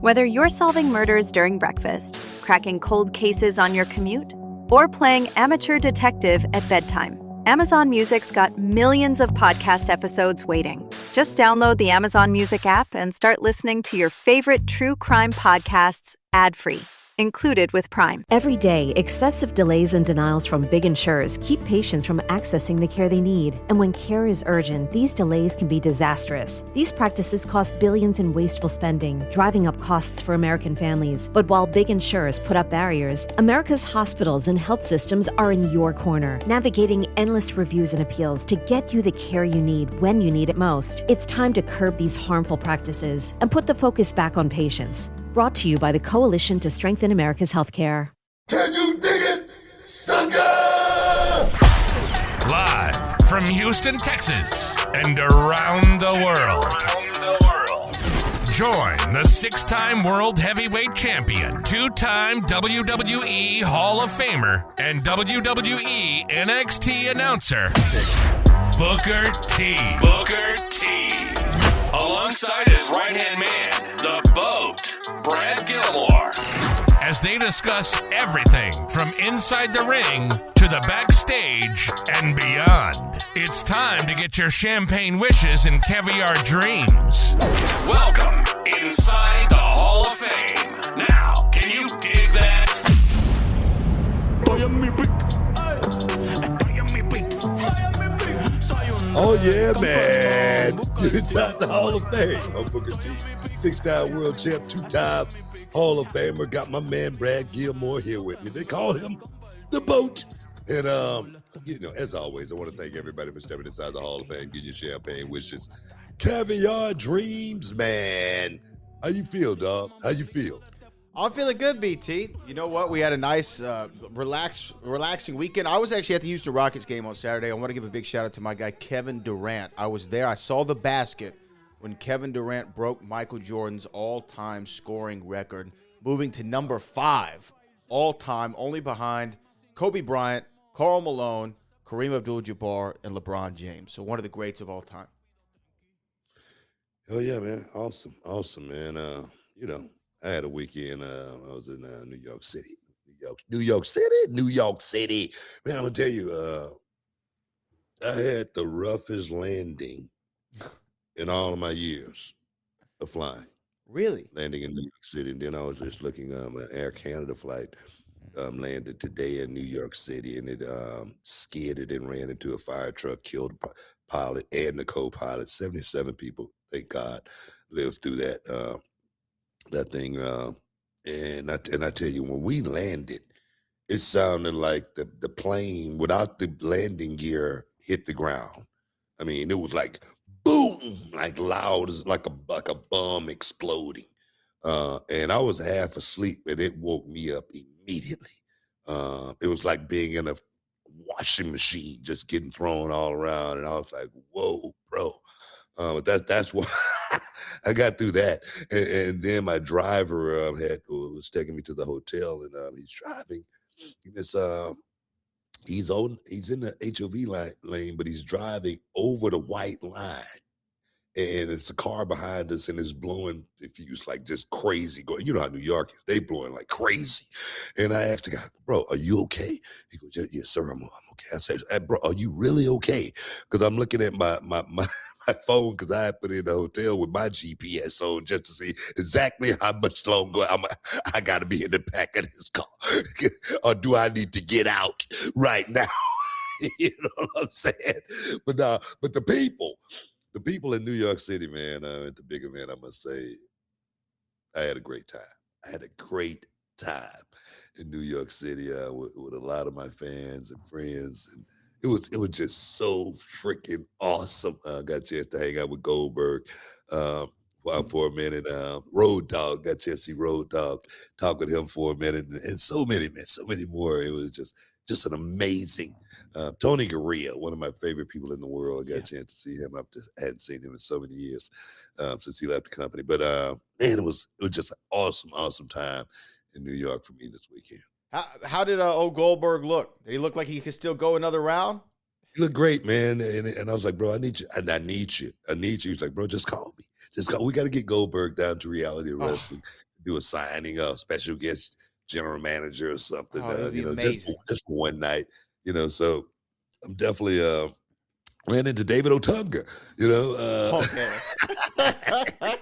Whether you're solving murders during breakfast, cracking cold cases on your commute, or playing amateur detective at bedtime, Amazon Music's got millions of podcast episodes waiting. Just download the Amazon Music app and start listening to your favorite true crime podcasts ad-free, included with Prime. Every day, excessive delays and denials from big insurers keep patients from accessing the care they need. And when care is urgent, these delays can be disastrous. These practices cost billions in wasteful spending, driving up costs for American families. But while big insurers put up barriers, America's hospitals and health systems are in your corner, navigating endless reviews and appeals to get you the care you need when you need it most. It's time to curb these harmful practices and put the focus back on patients. Brought to you by the Coalition to Strengthen America's Healthcare. Can you dig it, sucker? Live from Houston, Texas, and around the world. Join the 6-time World Heavyweight Champion, 2-time WWE Hall of Famer, and WWE NXT announcer, Booker T. Booker T. Alongside his right-hand man, the BOAT, Brad Gilmore, as they discuss everything from inside the ring to the backstage and beyond. It's time to get your champagne wishes and caviar dreams. Welcome inside the Hall of Fame. Now, can you dig that? Oh yeah, man. You're inside the Hall of Fame. I'm Booker T, 6-time world champ, 2-time Hall of Famer. Got my man Brad Gilmore here with me. They call him the BOAT. And as always, I want to thank everybody for stepping inside the Hall of Fame, getting your champagne wishes, caviar dreams, man. How you feel, dog? How you feel? I'm feeling good, BT. You know what? We had a nice, relaxing weekend. I was actually at the Houston Rockets game on Saturday. I want to give a big shout out to my guy, Kevin Durant. I was there. I saw the basket when Kevin Durant broke Michael Jordan's all-time scoring record, moving to number 5 all-time, only behind Kobe Bryant, Karl Malone, Kareem Abdul-Jabbar, and LeBron James. So one of the greats of all time. Oh, yeah, man. Awesome, man. I had a weekend. I was in New York City. New York City. Man, I'm going to tell you, I had the roughest landing in all of my years of flying. Really? Landing in New York City. And then I was just looking at an Air Canada flight. Landed today in New York City, and it skidded and ran into a fire truck, killed the pilot and the co-pilot. 77 people, thank God, lived through that thing. And I tell you, when we landed, it sounded like the plane without the landing gear hit the ground. I mean, it was like boom, like loud as like a bomb exploding. And I was half asleep, and it woke me up immediately. It was like being in a washing machine, just getting thrown all around. And I was like, whoa, bro. But that's why I got through that. And then my driver was taking me to the hotel, and he's driving. He's in the HOV lane, but he's driving over the white line. And it's a car behind us, and it's blowing the fuse like just crazy. Going, you know how New York is, they blowing like crazy. And I asked the guy, bro, are you okay? He goes, yes, sir, I'm okay. I said, bro, are you really okay? Because I'm looking at my phone, because I put in the hotel with my GPS on just to see exactly how much longer I got to be in the back of this car. Or do I need to get out right now? You know what I'm saying? But the people in New York City, man, at the big event, I must say, I had a great time. I had a great time in New York City with a lot of my fans and friends, and it was just so freaking awesome. Got a chance to hang out with Goldberg for a minute. Road Dogg, got a chance to see Road Dogg, talk with him for a minute, and so many more. It was just an amazing. Tony Garea, one of my favorite people in the world. I got a chance to see him. I hadn't seen him in so many years since he left the company. But man, it was just an awesome time in New York for me this weekend. How did old Goldberg look? Did he look like he could still go another round? He looked great, man. And I was like, bro, I need you. I need you. He's like, bro, just call me. We got to get Goldberg down to reality wrestling. do a signing, a special guest general manager or something, Oh, it would be just amazing. for one night, so I'm definitely ran into David Otunga, Okay.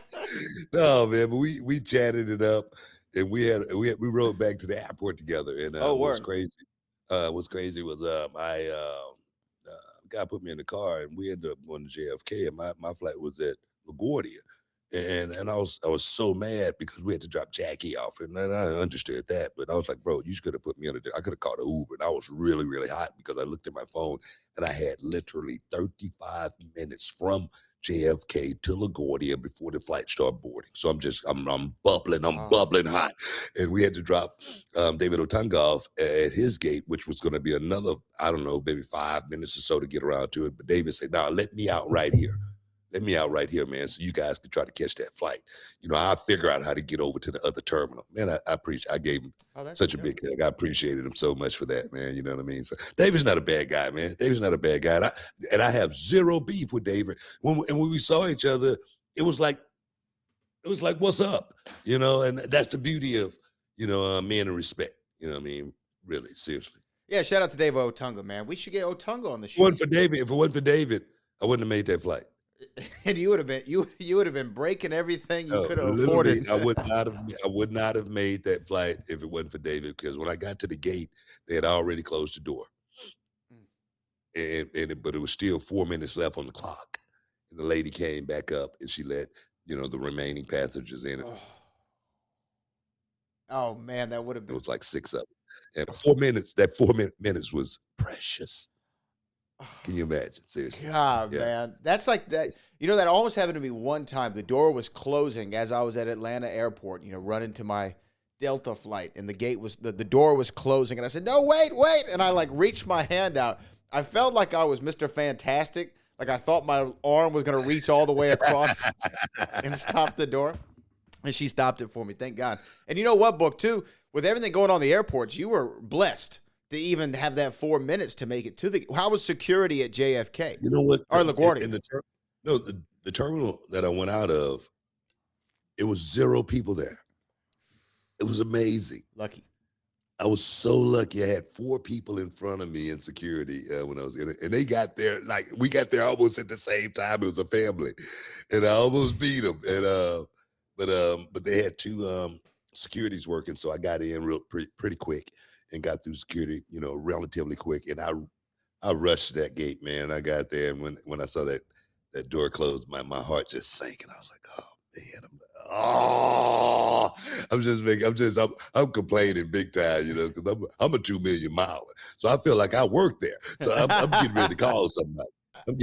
No, man, but we chatted it up, and we rode back to the airport together, and Oh, what was word. crazy, was I guy put me in the car, and we ended up going to JFK, and my flight was at LaGuardia. And I was so mad because we had to drop Jackie off, and then I understood that, but I was like, bro, you could have put me on I could have called an Uber, and I was really, really hot because I looked at my phone and I had literally 35 minutes from JFK to LaGuardia before the flight started boarding. So I'm bubbling hot, and we had to drop David Otunga off at his gate, which was going to be another, I don't know, maybe 5 minutes or so to get around to it. But David said, "Nah, let me out right here." Let me out right here, man, so you guys can try to catch that flight. I'll figure out how to get over to the other terminal. Man, I gave him such a big hug. I appreciated him so much for that, man. You know what I mean? So David's not a bad guy, man. David's not a bad guy. And I have zero beef with David. When we saw each other, it was like, what's up? And that's the beauty of, men and respect. You know what I mean? Really, seriously. Yeah, shout out to Dave Otunga, man. We should get Otunga on the If show. it wasn't for David, I wouldn't have made that flight. And you would have been breaking everything you could have afforded. I would not have made that flight if it wasn't for David, because when I got to the gate, they had already closed the door. But it was still 4 minutes left on the clock. And the lady came back up and she let, the remaining passengers in. Oh man, that would have been. It was like 6 of them. And 4 minutes, that 4 minutes was precious. Can you imagine? Seriously. God, man. That's like that. That almost happened to me one time. The door was closing as I was at Atlanta airport, running to my Delta flight, and the door was closing, and I said, "No, wait." And I reached my hand out. I felt like I was Mr. Fantastic. Like I thought my arm was going to reach all the way across and stop the door. And she stopped it for me. Thank God. And you know what, Book, too? With everything going on in the airports, you were blessed to even have that 4 minutes to make it to how was security at JFK? You know what? Or LaGuardia? The terminal that I went out of, it was 0 people there. It was amazing. Lucky. I was so lucky. I had 4 people in front of me in security when I was in it. And they got there, we got there almost at the same time. It was a family. And I almost beat them. And but they had 2 securities working, so I got in pretty quick and got through security, relatively quick. And I rushed that gate, man. I got there, and when I saw that door closed, my heart just sank, and I was like, oh man, I'm complaining big time, because I'm a 2 million miler, so I feel like I work there. So I'm getting ready to call somebody. I'm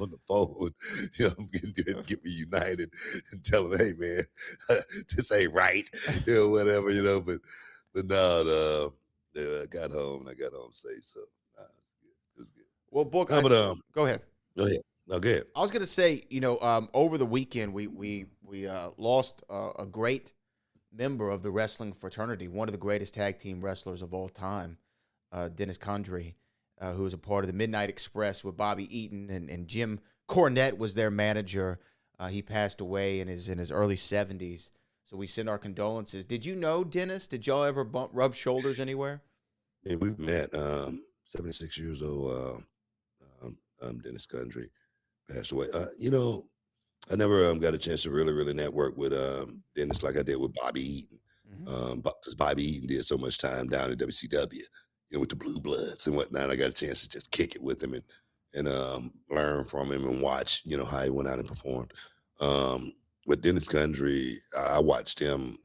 on the phone. I'm getting ready to get me United and tell them, hey man, this ain't right, whatever, But no, I got home safe, so it was good. Well, Book, No, but go ahead. Go ahead. No, go ahead. I was gonna say, over the weekend we lost a great member of the wrestling fraternity, one of the greatest tag team wrestlers of all time, Dennis Condrey, who was a part of the Midnight Express with Bobby Eaton, and Jim Cornette was their manager. He passed away in his early 70s. So we send our condolences. Did you know Dennis? Did y'all ever rub shoulders anywhere? Yeah, we've met. 76 years old. Dennis Condrey passed away. I never got a chance to really, really network with Dennis like I did with Bobby Eaton. Because Bobby Eaton did so much time down at WCW, with the Blue Bloods and whatnot. I got a chance to just kick it with him and learn from him and watch, how he went out and performed. With Dennis Condrey, I watched him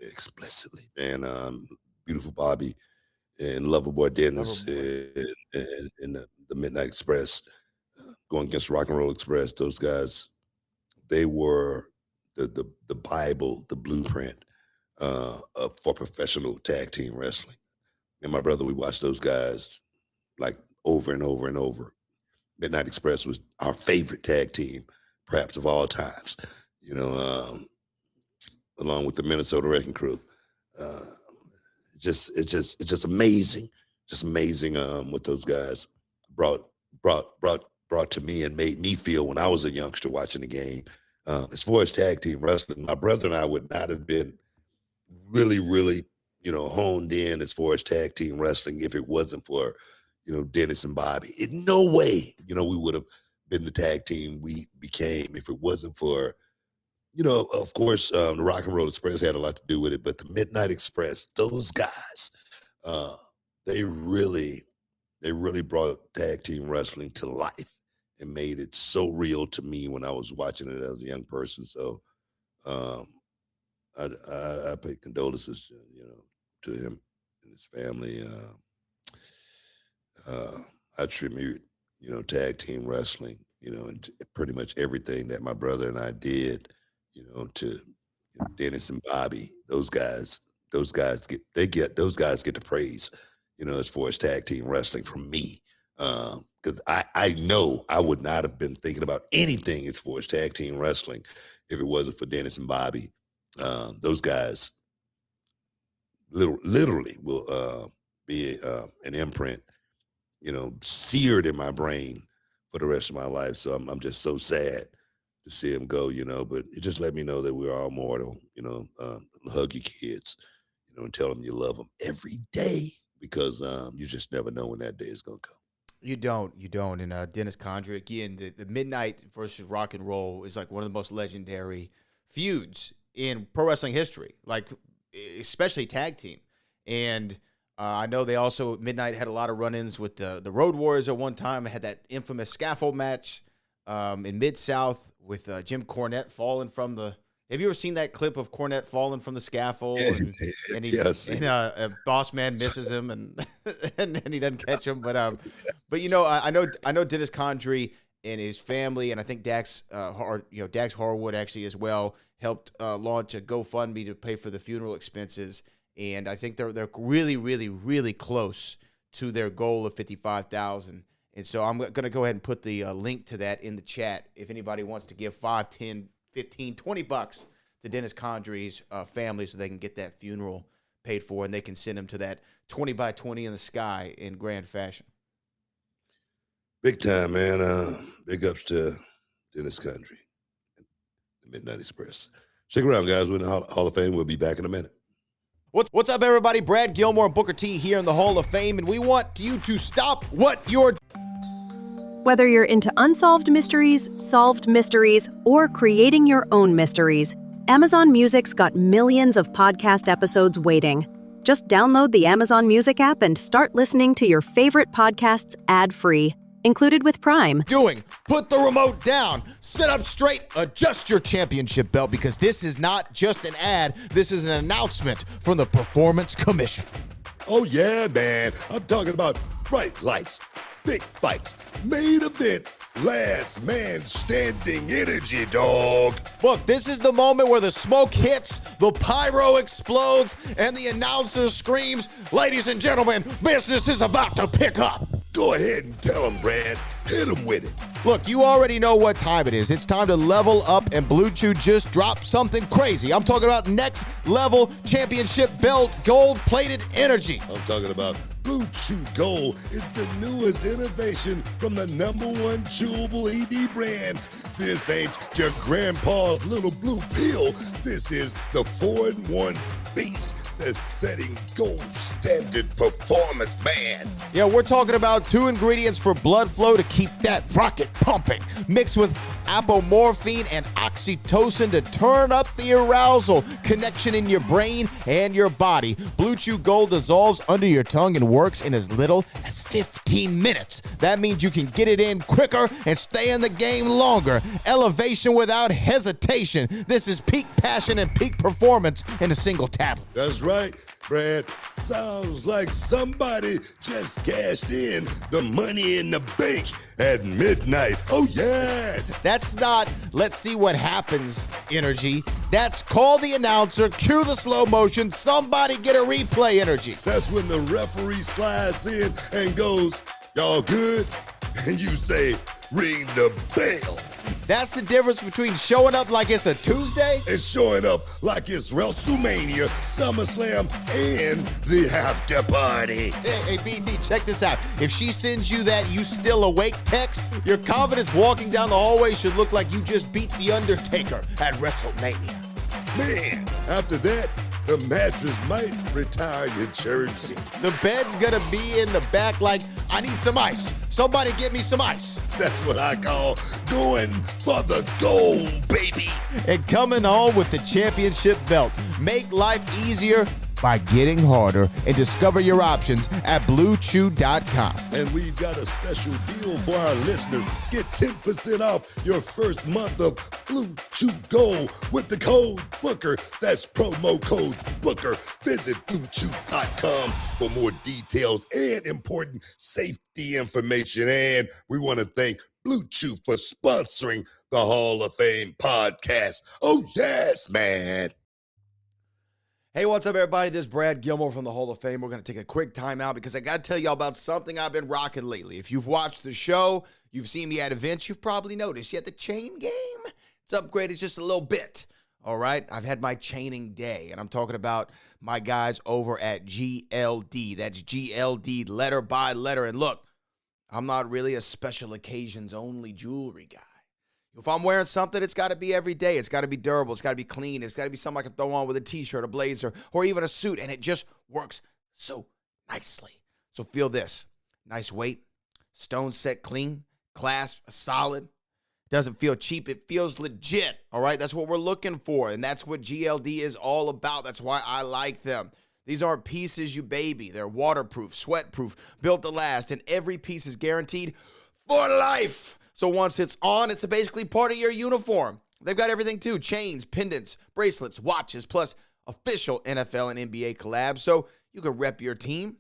explicitly, man. Beautiful Bobby and Loverboy Dennis and the Midnight Express, going against Rock and Roll Express. Those guys, they were the Bible, the blueprint for professional tag team wrestling. And my brother, we watched those guys over and over and over. Midnight Express was our favorite tag team, perhaps of all times. Along with the Minnesota Wrecking Crew. It's just amazing. Just amazing what those guys brought to me and made me feel when I was a youngster watching the game. As far as tag team wrestling, my brother and I would not have been really, really, honed in as far as tag team wrestling if it wasn't for, Dennis and Bobby. In no way, we would have been the tag team we became if it wasn't for, of course, the Rock and Roll Express had a lot to do with it, but the Midnight Express, those guys, they really brought tag team wrestling to life and made it so real to me when I was watching it as a young person. So I pay condolences, to him and his family. I tribute, tag team wrestling, and pretty much everything that my brother and I did, to Dennis and Bobby. Those guys get the praise, as far as tag team wrestling from me. Because I know I would not have been thinking about anything as far as tag team wrestling if it wasn't for Dennis and Bobby. Those guys literally will be an imprint, seared in my brain for the rest of my life. So I'm just so sad to see him go, but it just let me know that we're all mortal, hug your kids, and tell them you love them every day because you just never know when that day is going to come. You don't. And Dennis Condrey, again, the Midnight versus Rock and Roll is like one of the most legendary feuds in pro wrestling history, like especially tag team. And I know they also, Midnight had a lot of run-ins with the Road Warriors at one time. They had that infamous scaffold match in Mid-South with Jim Cornette falling from the... Have you ever seen that clip of Cornette falling from the scaffold? And Boss Man misses him and and he doesn't catch him. But I know Dennis Condrey and his family, and I think Dax Harwood actually as well helped launch a GoFundMe to pay for the funeral expenses. And I think they're really, really, really close to their goal of $55,000. And so I'm going to go ahead and put the link to that in the chat if anybody wants to give $5, $10, $15, $20 to Dennis Condrey's family so they can get that funeral paid for and they can send him to that 20 by 20 in the sky in grand fashion. Big time, man. Big ups to Dennis Condrey, the Midnight Express. Stick around, guys. We're in the Hall of Fame. We'll be back in a minute. What's up, everybody? Brad Gilmore and Booker T here in the Hall of Fame, and we want you to stop what you're... Whether you're into unsolved mysteries, solved mysteries, or creating your own mysteries, Amazon Music's got millions of podcast episodes waiting. Just download the Amazon Music app and start listening to your favorite podcasts ad-free, included with Prime. Put the remote down, sit up straight, adjust your championship belt, because this is not just an ad, this is an announcement from the Performance Commission. Oh yeah, man. I'm talking about bright lights, big fights, main event, last man standing energy, dog. Look, this is the moment where the smoke hits, the pyro explodes, and the announcer screams, "Ladies and gentlemen, business is about to pick up." Go ahead and tell him, Brad. Hit him with it. Look, you already know what time it is. It's time to level up, and Blue Chew just dropped something crazy. I'm talking about next level championship belt gold-plated energy. I'm talking about Blue Chew Gold is the newest innovation from the #1 chewable ED brand. This ain't your grandpa's little blue pill. This is the 4-in-1 beast that's setting gold standard performance, man. Yeah, we're talking about 2 ingredients for blood flow to keep that rocket pumping, mixed with apomorphine and oxytocin to turn up the arousal connection in your brain and your body. Blue Chew Gold dissolves under your tongue and works in as little as 15 minutes. That means you can get it in quicker and stay in the game longer. Elevation without hesitation. This is peak passion and peak performance in a single tablet. That's right, Brad. Sounds like somebody just cashed in the money in the bank at midnight. Oh, yes. That's not let's see what happens energy. That's call the announcer, cue the slow motion, somebody get a replay energy. That's when the referee slides in and goes, "Y'all good?" And you say, "Ring the bell." That's the difference between showing up like it's a Tuesday and showing up like it's WrestleMania, SummerSlam, and the after party. Hey, BT, check this out. If she sends you that "you still awake" text, your confidence walking down the hallway should look like you just beat The Undertaker at WrestleMania. Man, after that, the mattress might retire your jersey. The bed's gonna be in the back like, I need some ice. Somebody get me some ice. That's what I call going for the gold, baby. And coming home with the championship belt. Make life easier by getting harder, and discover your options at BlueChew.com. And we've got a special deal for our listeners. Get 10% off your first month of Blue Chew Gold with the code Booker. That's promo code Booker. Visit BlueChew.com for more details and important safety information. And we want to thank Blue Chew for sponsoring the Hall of Fame podcast. Oh, yes, man. Hey, what's up, everybody? This is Brad Gilmore from the Hall of Fame. We're going to take a quick time out because I got to tell y'all about something I've been rocking lately. If you've watched the show, you've seen me at events, you've probably noticed. The chain game, it's upgraded just a little bit. All right? I've had my chaining day, and I'm talking about my guys over at GLD. That's GLD, letter by letter. And look, I'm not really a special occasions only jewelry guy. If I'm wearing something, it's got to be every day. It's got to be durable. It's got to be clean. It's got to be something I can throw on with a t-shirt, a blazer, or even a suit, and it just works so nicely. So feel this. Nice weight, stone set clean, clasp solid. Doesn't feel cheap. It feels legit, all right? That's what we're looking for, and that's what GLD is all about. That's why I like them. These aren't pieces you baby. They're waterproof, sweatproof, built to last, and every piece is guaranteed for life. So once it's on, it's basically part of your uniform. They've got everything too. Chains, pendants, bracelets, watches, plus official NFL and NBA collabs. So you can rep your team.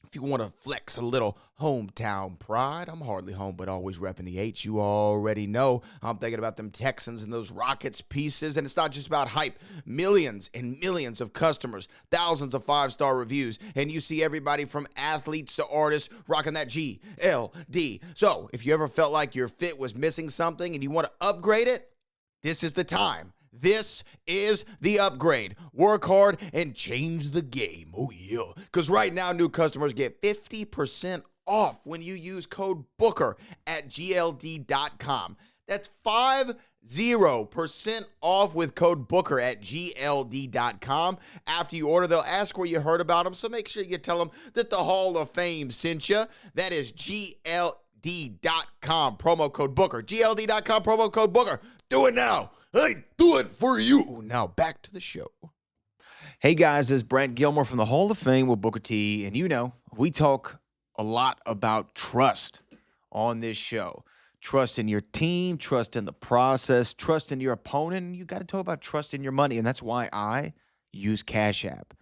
If you want to flex a little hometown pride, I'm hardly home, but always repping the H. You already know I'm thinking about them Texans and those Rockets pieces. And it's not just about hype. Millions and millions of customers, thousands of five-star reviews, and you see everybody from athletes to artists rocking that GLD. So if you ever felt like your fit was missing something and you want to upgrade it, this is the time. This is the upgrade. Work hard and change the game. Oh, yeah. Because right now, new customers get 50% off when you use code BOOKER at GLD.com. That's 50% off with code BOOKER at GLD.com. After you order, they'll ask where you heard about them, so make sure you tell them that the Hall of Fame sent you. That is GLD.com, promo code BOOKER. GLD.com, promo code BOOKER. Do it now. I do it for you. Now back to the show. Hey guys, this is Brent Gilmore from the Hall of Fame with Booker T. And you know, we talk a lot about trust on this show. Trust in your team, trust in the process, trust in your opponent. And you got to talk about trust in your money. And that's why I use Cash App.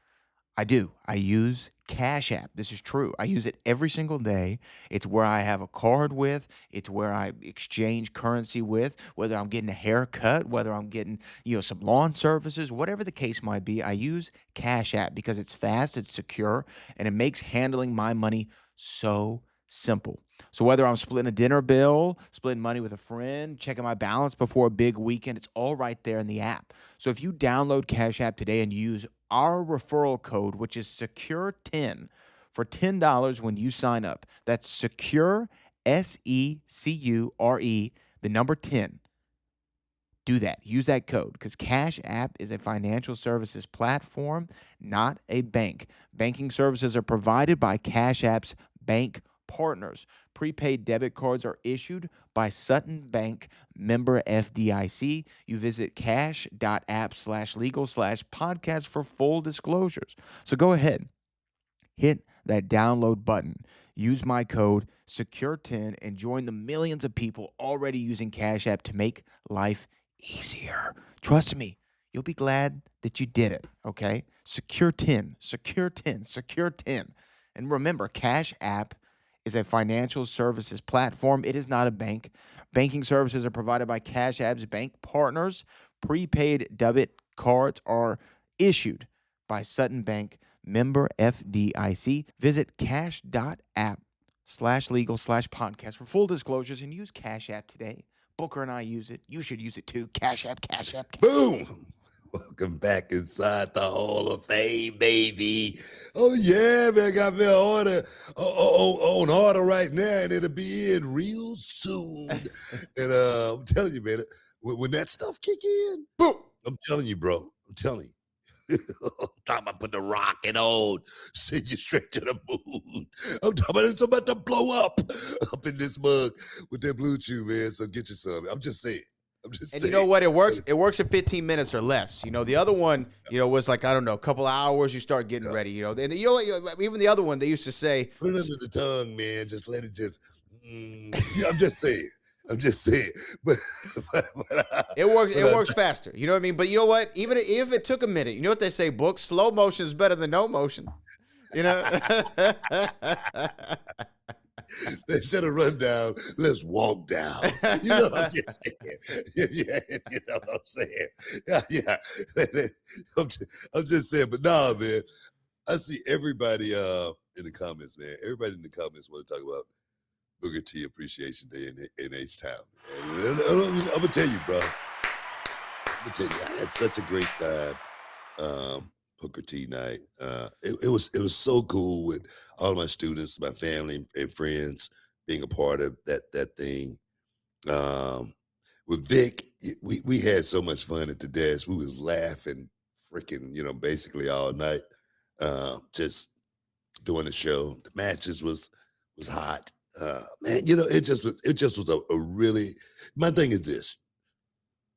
I do. I use Cash App. This is true. I use it every single day. It's where I have a card with. It's where I exchange currency with, whether I'm getting a haircut, whether I'm getting, some lawn services, whatever the case might be. I use Cash App because it's fast, it's secure, and it makes handling my money so simple. So whether I'm splitting a dinner bill, splitting money with a friend, checking my balance before a big weekend, it's all right there in the app. So if you download Cash App today and use our referral code, which is SECURE10, for $10 when you sign up. That's SECURE, SECURE, the number 10. Do that. Use that code because Cash App is a financial services platform, not a bank. Banking services are provided by Cash App's bank partners. Prepaid debit cards are issued by Sutton Bank, member FDIC. You visit cash.app/legal/podcast for full disclosures. So go ahead, hit that download button. Use my code SECURE10 and join the millions of people already using Cash App to make life easier. Trust me, you'll be glad that you did it, okay? SECURE10, SECURE10, SECURE10. And remember, Cash App is a financial services platform. It is not a bank. Banking services are provided by Cash App's bank partners. Prepaid debit cards are issued by Sutton Bank, member FDIC. Visit cash.app/legal/podcast for full disclosures and use Cash App today. Booker and I use it. You should use it too. Cash App, Cash App. Boom. Welcome back inside the Hall of Fame, baby. Oh, yeah, man. I got me an order on order right now, and it'll be in real soon. And I'm telling you, man, when that stuff kick in, boom, I'm telling you, bro. I'm telling you. I'm talking about putting the rocket on, send you straight to the moon. I'm talking about it's about to blow up in this mug with that Blue Chew, man. So get you some. I'm just saying. And you know what? It works. It works in 15 minutes or less. You know, the other one, was like, I don't know, a couple hours. You start getting ready. And even the other one, they used to say, put it under the tongue, man. Just let it just. Yeah, I'm just saying. But it works. It works faster. You know what I mean? But you know what? Even if it took a minute, you know what they say, Book? Slow motion is better than no motion. You know. Instead of run down, let's walk down. You know what I'm just saying? Yeah, you know what I'm saying? Yeah. I'm just saying, but nah, man. I see everybody in the comments, man. Everybody in the comments want to talk about Booker T Appreciation Day in H-Town. I'm gonna tell you, bro. I had such a great time. Booker T night. It was so cool with all my students, my family and friends being a part of that thing. With Vic, we had so much fun at the desk. We was laughing freaking, basically all night. Just doing the show. The matches was hot. Man, it just was a really, my thing is this.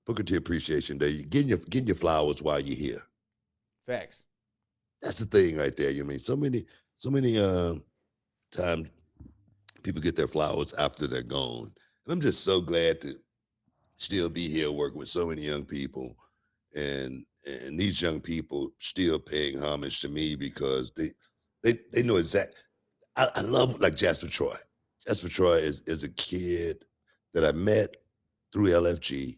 Booker T Appreciation Day, getting your flowers while you're here. Facts. That's the thing right there. You know what I mean? So many times people get their flowers after they're gone. And I'm just so glad to still be here working with so many young people and these young people still paying homage to me because they know exactly. I love like Jasper Troy. Jasper Troy is a kid that I met through LFG,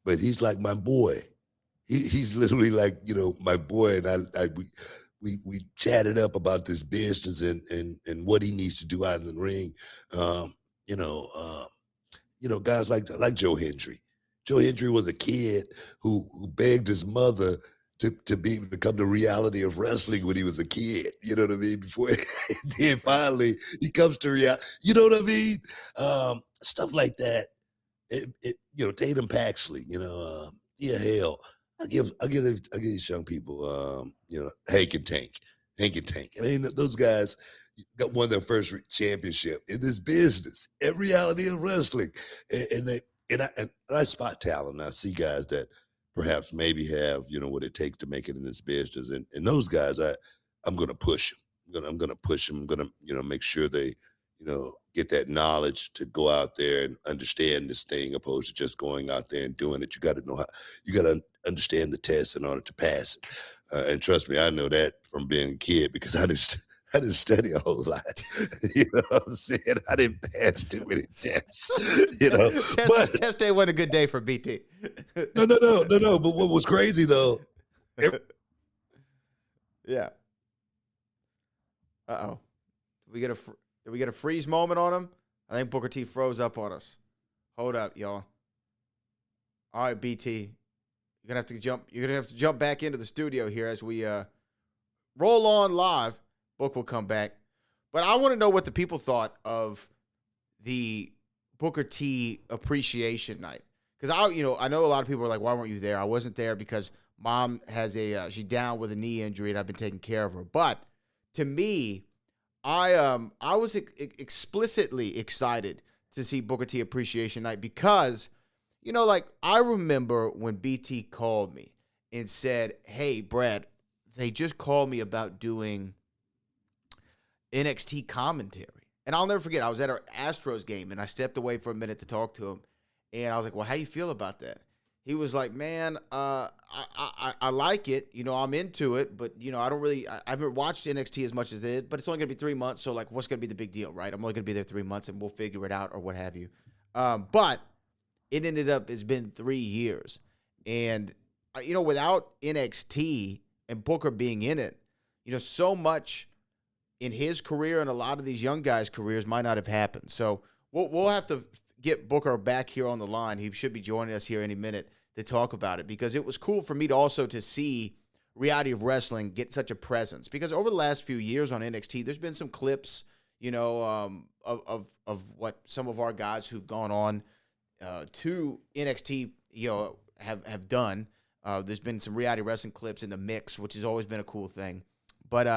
but he's like my boy. He's literally like, my boy, and we chatted up about this business and what he needs to do out in the ring. Guys like Joe Hendry. Joe Hendry was a kid who begged his mother to become the reality of wrestling when he was a kid. You know what I mean? Before then finally he comes to reality. You know what I mean? Stuff like that. Tatum Paxley. Hell. I give these young people, Hank and Tank. I mean, those guys got won their first championship in this business, in reality of wrestling, and I spot talent. And I see guys that perhaps maybe have what it takes to make it in this business, and those guys, I'm going to push them. I'm going to push them. I'm going to make sure they get that knowledge to go out there and understand this thing, opposed to just going out there and doing it. You got to know how. You got to understand the test in order to pass it. And trust me, I know that from being a kid because I didn't study a whole lot. You know what I'm saying? I didn't pass too many tests. Test day wasn't a good day for BT. No. But what was crazy though? Yeah. Uh-oh. Did we get a freeze moment on him? I think Booker T froze up on us. Hold up, y'all. All right, BT. You're gonna have to jump back into the studio here as we roll on live. Book will come back. But I want to know what the people thought of the Booker T Appreciation Night. Because I know a lot of people are like, why weren't you there? I wasn't there because Mom has she's down with a knee injury and I've been taking care of her. But to me, I was explicitly excited to see Booker T Appreciation Night because, I remember when BT called me and said, hey, Brad, they just called me about doing NXT commentary. And I'll never forget, I was at our Astros game and I stepped away for a minute to talk to him. And I was like, well, how you feel about that? He was like, man, I like it. I'm into it, but, I haven't watched NXT as much as they did, but it's only going to be 3 months. So, what's going to be the big deal, right? I'm only going to be there 3 months and we'll figure it out or what have you. But it ended up, it's been 3 years. And, without NXT and Booker being in it, so much in his career and a lot of these young guys' careers might not have happened. So we'll have to get Booker back here on the line. He should be joining us here any minute to talk about it, because it was cool for me to also to see reality of wrestling get such a presence. Because over the last few years on NXT, there's been some clips, of what some of our guys who've gone on to NXT, have done. There's been some reality wrestling clips in the mix, which has always been a cool thing. But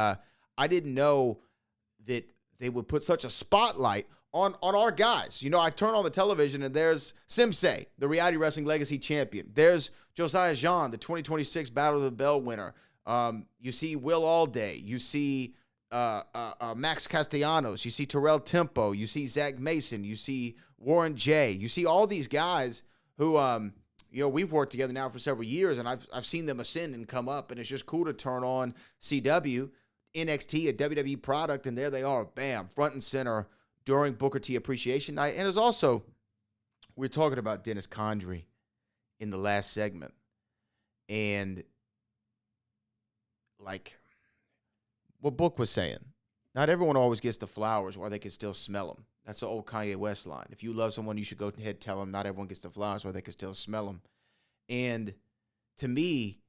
I didn't know that they would put such a spotlight on our guys. I turn on the television and there's Simsei, the Reality Wrestling Legacy Champion. There's Josiah Jean, the 2026 Battle of the Bell winner. You see Will Allday. You see Max Castellanos. You see Terrell Tempo. You see Zach Mason. You see Warren J. You see all these guys who, we've worked together now for several years, and I've seen them ascend and come up, and it's just cool to turn on CW, NXT, a WWE product, and there they are, bam, front and center during Booker T Appreciation Night. And it was also, we were talking about Dennis Condrey in the last segment, and like what Book was saying, not everyone always gets the flowers while they can still smell them. That's the old Kanye West line. If you love someone, you should go ahead and tell them not everyone gets the flowers while they can still smell them. And to me,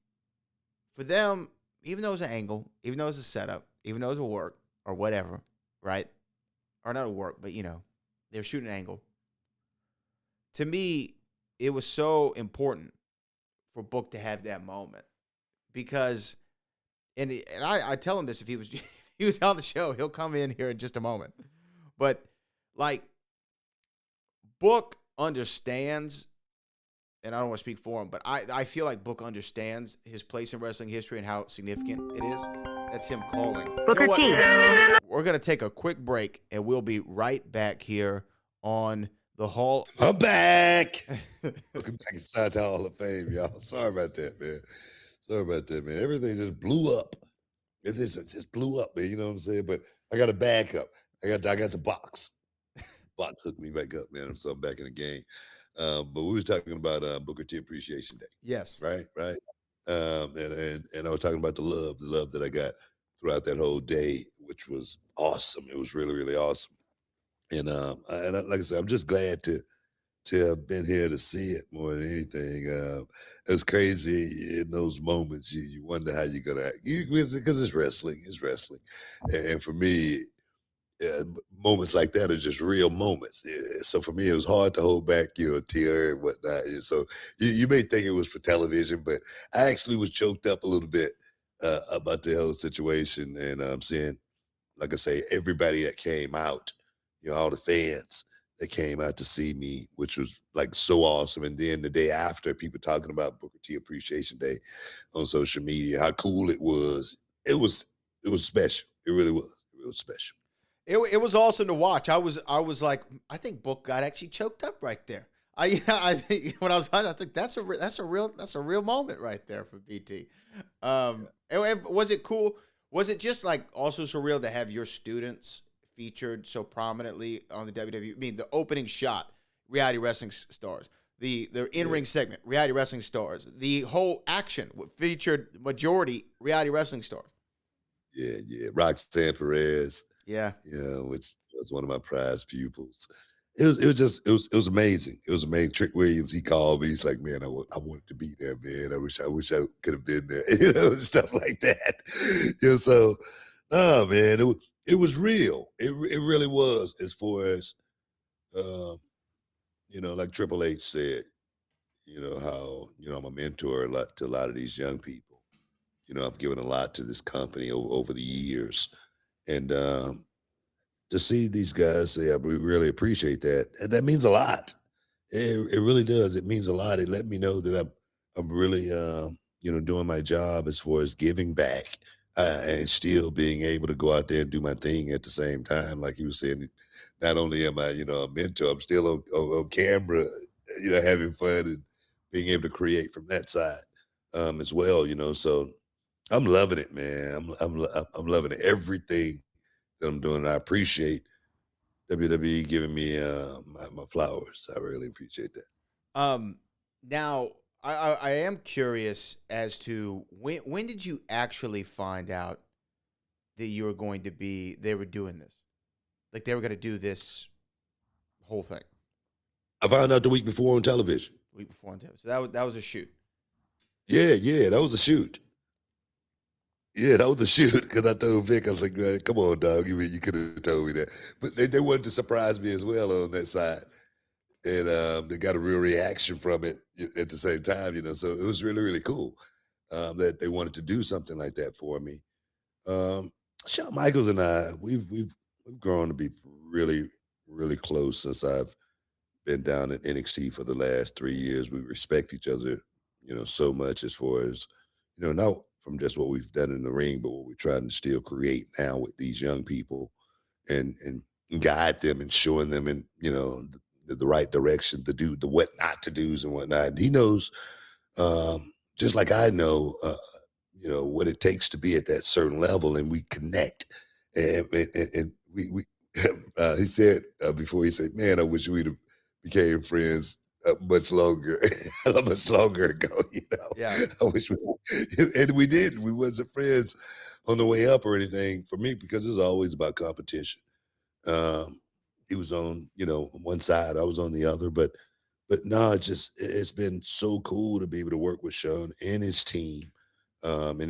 for them, even though it was an angle, even though it was a setup, even though it was a work or whatever, right? Or not a work, but, they were shooting an angle. To me, it was so important for Book to have that moment, because, and I tell him this, if he was on the show, he'll come in here in just a moment. But like, Book understands, and I don't want to speak for him, but I feel like Book understands his place in wrestling history and how significant it is. That's him calling. Booker T. We're going to take a quick break, and we'll be right back here on the Hall. I'm back. Welcome back inside the Hall of Fame, y'all. I'm sorry about that, man. Everything just blew up. It just blew up, man. You know what I'm saying? But I got a backup. I got the box. Box hooked me back up, man. So I'm back in the game. But we was talking about Booker T Appreciation Day. Yes. Right. And I was talking about the love that I got throughout that whole day, which was awesome. It was really, really awesome. And like I said, I'm just glad to have been here to see it more than anything. It's crazy in those moments. You wonder how you're gonna act, because it's wrestling. It's wrestling, and for me, moments like that are just real moments. So for me, it was hard to hold back, tear and whatnot. And so you may think it was for television, but I actually was choked up a little bit about the whole situation. And I'm seeing, like I say, everybody that came out, all the fans that came out to see me, which was like so awesome. And then the day after, people talking about Booker T Appreciation Day on social media, how cool it was. It was special. It really was. It was special. It was awesome to watch. I was like, I think Book got actually choked up right there. I think when I was watching, I think that's a real moment right there for BT. And was it cool? Was it just like also surreal to have your students featured so prominently on the WWE? I mean, the opening shot, reality wrestling stars. The in-ring segment, reality wrestling stars. The whole action featured majority reality wrestling stars. Yeah. Roxanne Perez. Yeah. Which was one of my prized pupils. It was amazing. It was amazing. Trick Williams, he called me. He's like, man, I wanted to be there, man. I wish I could have been there. Stuff like that. So, no, man, it was real. It really was, as far as, like Triple H said, how, I'm a mentor to a lot of these young people. I've given a lot to this company over the years. And to see these guys say, we really appreciate that. And that means a lot. It really does. It means a lot. It let me know that I'm really, doing my job as far as giving back and still being able to go out there and do my thing at the same time. Like you were saying, not only am I, a mentor, I'm still on camera, having fun and being able to create from that side as well, So I'm loving it, man. I'm loving it. Everything that I'm doing. I appreciate WWE giving me my flowers. I really appreciate that. Now I am curious as to when did you actually find out that you were going to be, they were doing this? Like they were going to do this whole thing? I found out the week before on television. Week before on television. So that was a shoot. Yeah, that was a shoot. Yeah, that was a shoot because I told Vic, I was like, man, come on, dog. You could have told me that. But they wanted to surprise me as well on that side. And they got a real reaction from it at the same time, So it was really, really cool that they wanted to do something like that for me. Shawn Michaels and I, we've grown to be really, really close since I've been down at NXT for the last 3 years. We respect each other, so much as far as, not from just what we've done in the ring, but what we're trying to still create now with these young people and guide them and showing them in, the right direction to do, the what not to do's and whatnot. And he knows, just like I know, what it takes to be at that certain level, and we connect. And we he said before, he said, man, I wish we'd have became friends much longer ago, Yeah. I wish and we did. We wasn't friends on the way up or anything for me because it's always about competition. He was on, one side, I was on the other, but no, it's been so cool to be able to work with Shawn and his team, Russo,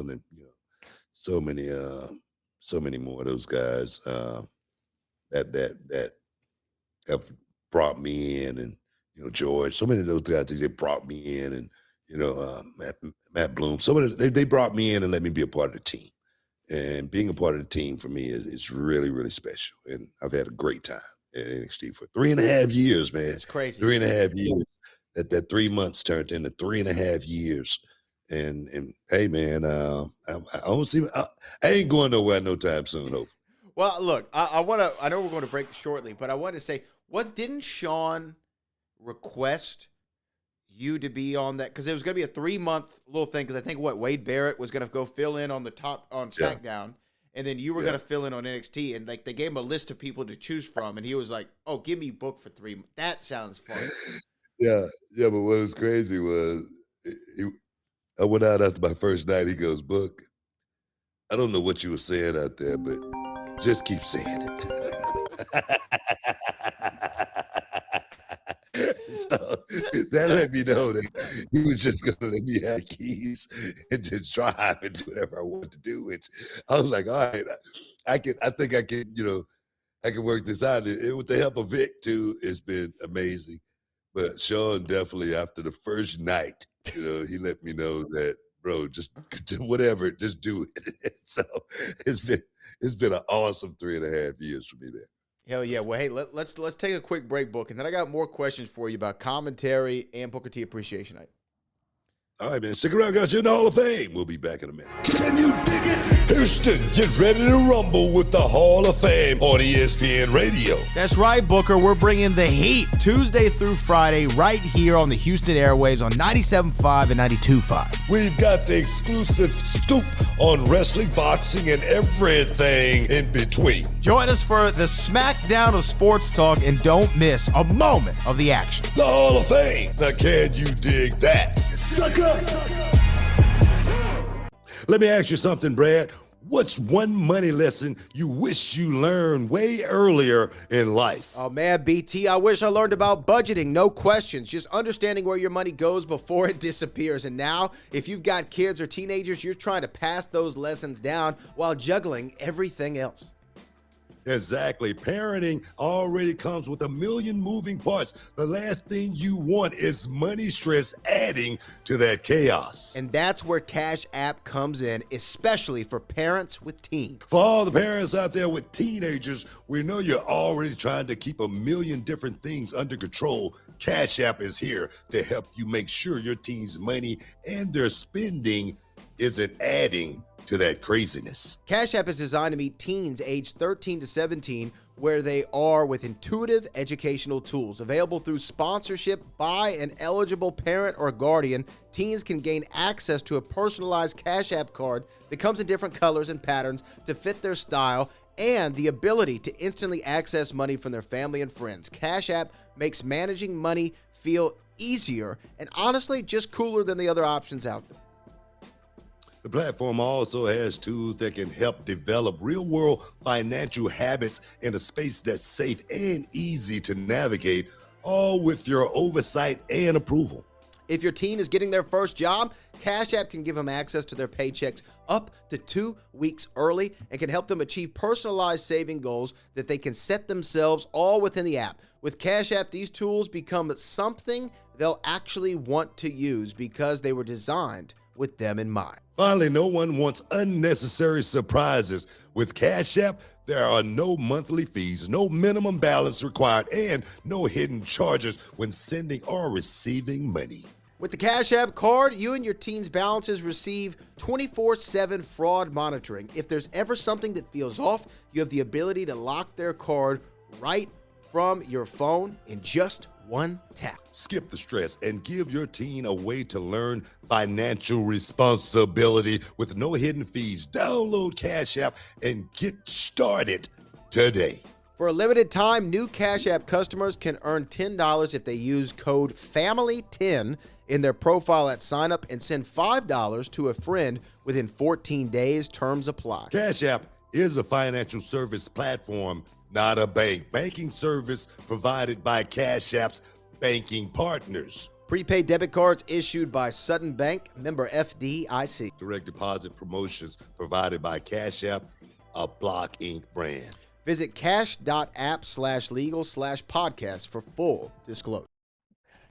and then, so many more of those guys that have brought me in, and George, so many of those guys they brought me in, and Matt Bloom, so many they brought me in and let me be a part of the team. And being a part of the team for me is really, really special. And I've had a great time at NXT for 3.5 years, man. It's crazy. 3.5 years. That 3 months turned into 3.5 years. And hey, man, I ain't going nowhere no time soon. Hope. Well, look, I know we're going to break shortly, but I want to say, didn't Shawn request you to be on that? Because it was going to be a 3-month little thing, because I think Wade Barrett was going to go fill in on SmackDown, and then you were going to fill in on NXT, and like they gave him a list of people to choose from, and he was like, oh, give me book for 3 months. That sounds fun. Yeah, but what was crazy was I went out after my first night. He goes, Book, I don't know what you were saying out there, but just keep saying it. So that let me know that he was just going to let me have keys and just drive and do whatever I wanted to do. Which I was like, all right, I think I can work this out. With the help of Vic too, it's been amazing. But Shawn definitely, after the first night, he let me know that, bro, just whatever, just do it. So it's been an awesome 3.5 years for me there. Hell yeah. Well, hey, let's take a quick break, Book, and then I got more questions for you about commentary and Booker T Appreciation Night. All right, man. Stick around, got you in the Hall of Fame. We'll be back in a minute. Can you dig it? Houston, get ready to rumble with the Hall of Fame on ESPN Radio. That's right, Booker. We're bringing the heat Tuesday through Friday right here on the Houston airwaves on 97.5 and 92.5. We've got the exclusive scoop on wrestling, boxing, and everything in between. Join us for the smackdown of sports talk, and don't miss a moment of the action. The Hall of Fame. Now, can you dig that? Sucker! Let me ask you something, Brad. What's one money lesson you wish you learned way earlier in life? Oh, man, BT, I wish I learned about budgeting. No questions. Just understanding where your money goes before it disappears. And now, if you've got kids or teenagers, you're trying to pass those lessons down while juggling everything else. Exactly. Parenting already comes with a million moving parts. The last thing you want is money stress adding to that chaos. And that's where Cash App comes in, especially for parents with teens. For all the parents out there with teenagers, we know you're already trying to keep a million different things under control. Cash App is here to help you make sure your teens' money and their spending isn't adding to that craziness. Cash App is designed to meet teens aged 13 to 17 where they are with intuitive educational tools. Available through sponsorship by an eligible parent or guardian, teens can gain access to a personalized Cash App card that comes in different colors and patterns to fit their style, and the ability to instantly access money from their family and friends. Cash App makes managing money feel easier and honestly just cooler than the other options out there. The platform also has tools that can help develop real-world financial habits in a space that's safe and easy to navigate, all with your oversight and approval. If your teen is getting their first job, Cash App can give them access to their paychecks up to 2 weeks early and can help them achieve personalized saving goals that they can set themselves all within the app. With Cash App, these tools become something they'll actually want to use because they were designed with them in mind. Finally, no one wants unnecessary surprises. With Cash App, there are no monthly fees, no minimum balance required, and no hidden charges when sending or receiving money. With the Cash App card, you and your teen's balances receive 24/7 fraud monitoring. If there's ever something that feels off, you have the ability to lock their card right from your phone in just one tap. Skip the stress and give your teen a way to learn financial responsibility with no hidden fees. Download Cash App and get started today. For a limited time, new Cash App customers can earn $10 if they use code FAMILY10 in their profile at sign up and send $5 to a friend within 14 days. Terms apply. Cash App is a financial service platform, not a bank. Banking service provided by Cash App's banking partners. Prepaid debit cards issued by Sutton Bank, member FDIC. Direct deposit promotions provided by Cash App, a Block Inc. brand. Visit cash.app/legal/podcast for full disclosure.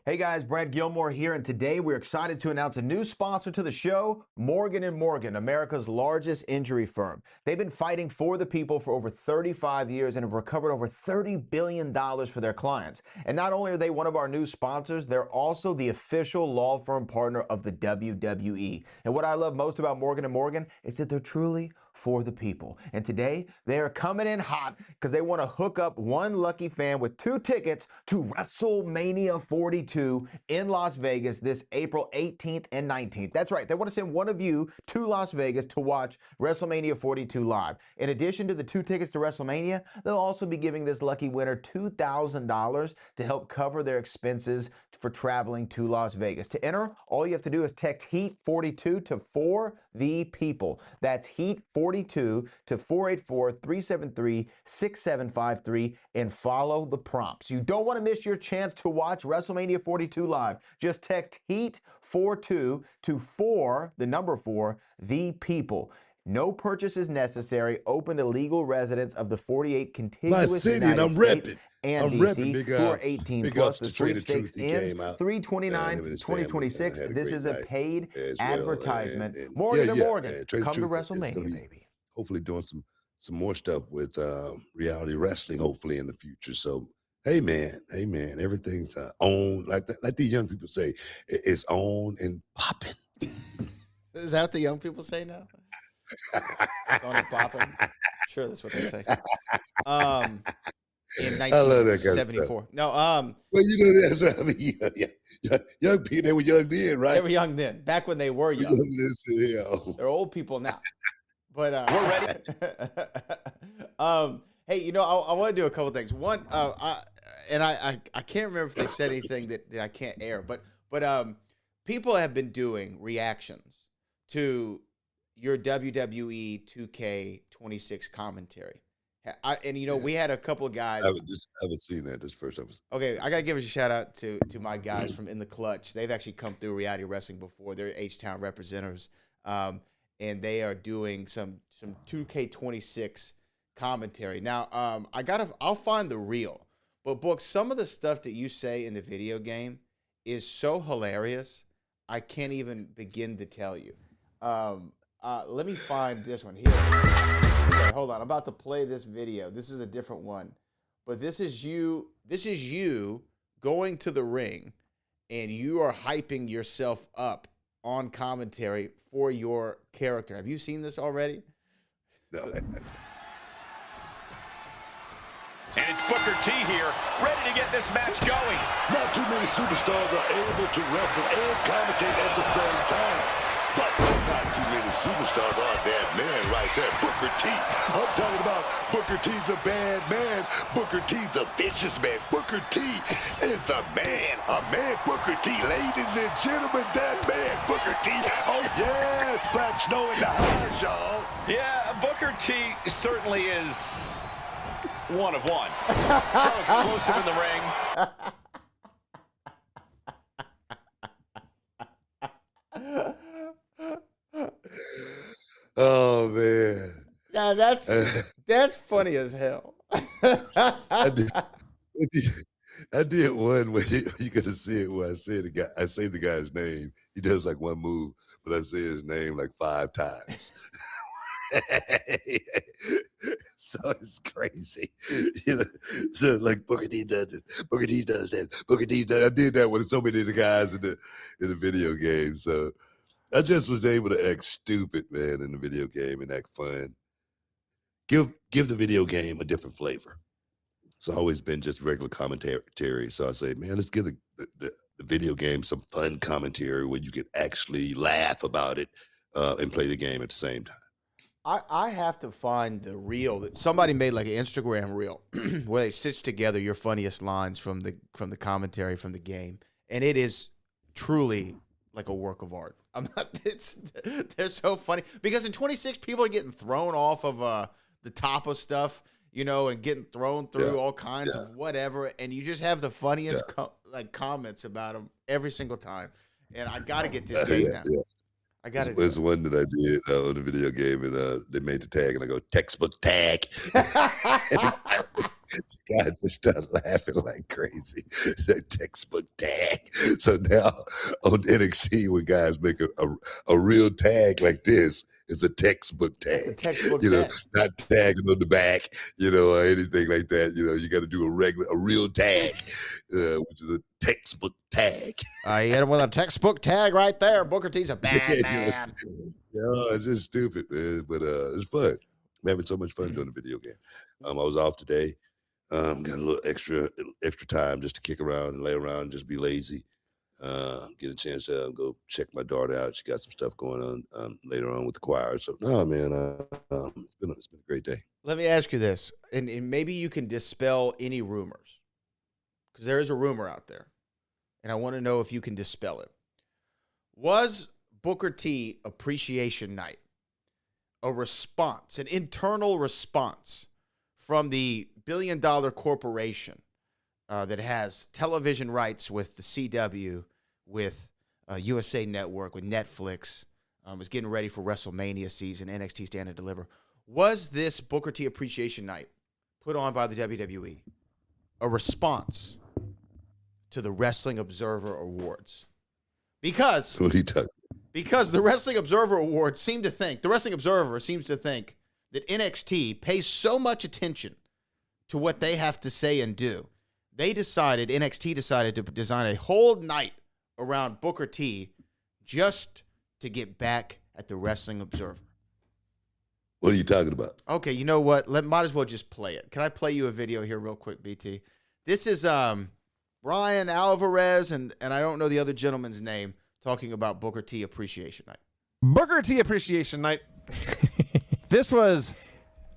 Hey guys, Brad Gilmore here, and today we're excited to announce a new sponsor to the show, Morgan & Morgan, America's largest injury firm. They've been fighting for the people for over 35 years and have recovered over $30 billion for their clients. And not only are they one of our new sponsors, they're also the official law firm partner of the WWE. And what I love most about Morgan & Morgan is that they're truly for the people. And today, they are coming in hot because they want to hook up one lucky fan with 2 tickets to WrestleMania 42 in Las Vegas this April 18th and 19th. That's right. They want to send one of you to Las Vegas to watch WrestleMania 42 live. In addition to the 2 tickets to WrestleMania, they'll also be giving this lucky winner $2,000 to help cover their expenses for traveling to Las Vegas. To enter, all you have to do is text HEAT42 to 4 the people. That's HEAT42 to 484-373-6753 and follow the prompts. You don't want to miss your chance to watch WrestleMania 42 live. Just text HEAT42 to 4 the people. No purchase is necessary. Open to legal residents of the 48 contiguous United States and DC who are 18 plus. The sweepstakes ends 3/29/2026. This is a paid advertisement. Morgan & Morgan, come to WrestleMania, baby. Hopefully doing some more stuff with reality wrestling, hopefully in the future. So, hey man, everything's on, like the young people say, it's on and popping. Is that what the young people say now? It's on and popping. Sure, that's what they say. In 1974. No, well, you know, that's what I mean. Young people, they were young then, right? They were young then, back when they were young. They're old people now. But we're ready. Hey, you know, I want to do a couple things. One, I can't remember if they said anything that I can't air, but people have been doing reactions to your WWE 2K26 commentary. And, you know, we had a couple of guys. I haven't seen that. This first time. Okay, I got to give a shout out to my guys from In the Clutch. They've actually come through reality wrestling before. They're H-Town representatives. And they are doing some 2K26 commentary. Now, I'll find the reel. But, Book, some of the stuff that you say in the video game is so hilarious, I can't even begin to tell you. Let me find this one here. Okay, hold on. I'm about to play this video. This is a different one. But this is you going to the ring, and you are hyping yourself up on commentary for your character. Have you seen this already? No. And it's Booker T here, ready to get this match going. Not too many superstars are able to wrestle and commentate at the same time. But not too many superstars are that man right there, Booker T. I'm talking about Booker T's a bad man. Booker T's a vicious man. Booker T is a man. A man, Booker T. Ladies and gentlemen, that man, Booker T. Oh, yes, Black snow in the house, y'all. Yeah, Booker T certainly is one of one. So explosive in the ring. Oh man. Yeah, that's funny as hell. I did one where you could see it where I say the guy's name. He does like one move, but I say his name like 5 times. So it's crazy. You know, so like Booker T does this, Booker T does that, Booker T does. I did that with so many of the guys in the video game. So I just was able to act stupid, man, in the video game and act fun. Give the video game a different flavor. It's always been just regular commentary. So I say, man, let's give the video game some fun commentary where you can actually laugh about it and play the game at the same time. I have to find the reel that somebody made, like an Instagram reel where they stitch together your funniest lines from the commentary from the game, and it is truly like a work of art. They're so funny because in 26 people are getting thrown off of the top of stuff, you know, and getting thrown through all kinds of whatever, and you just have the funniest comments about them every single time. And I got to get this game now. I got it. There's one that I did on the video game, and they made the tag, and I go, textbook tag. And the guy just started laughing like crazy. That textbook tag. So now on NXT, when guys make a real tag like this, it's a textbook tag. It's a textbook you know, tag. not tagging on the back, you know, or anything like that. You know, you got to do a real tag, which is a textbook tag. You hit him with a textbook tag right there. Booker T's a bad man. It's just stupid, man. But it's fun. I'm having so much fun doing the video game. I was off today. Got a little extra time just to kick around and lay around and just be lazy. Get a chance to go check my daughter out. She got some stuff going on later on with the choir. So no, man, it's been a great day. Let me ask you this, and maybe you can dispel any rumors, because there is a rumor out there, and I want to know if you can dispel it. Was Booker T Appreciation Night a response, an internal response from the billion-dollar corporation that has television rights with the CW, with USA Network, with Netflix, is getting ready for WrestleMania season, NXT Stand and Deliver? Was this Booker T Appreciation Night put on by the WWE a response to the Wrestling Observer Awards? Because What are you talking? Because the Wrestling Observer Awards the Wrestling Observer seems to think that NXT pays so much attention to what they have to say and do. NXT decided to design a whole night around Booker T just to get back at the Wrestling Observer. What are you talking about? Okay, you know what? Might as well just play it. Can I play you a video here real quick, BT? This is Brian Alvarez, and I don't know the other gentleman's name, talking about Booker T Appreciation Night. Booker T Appreciation Night. This was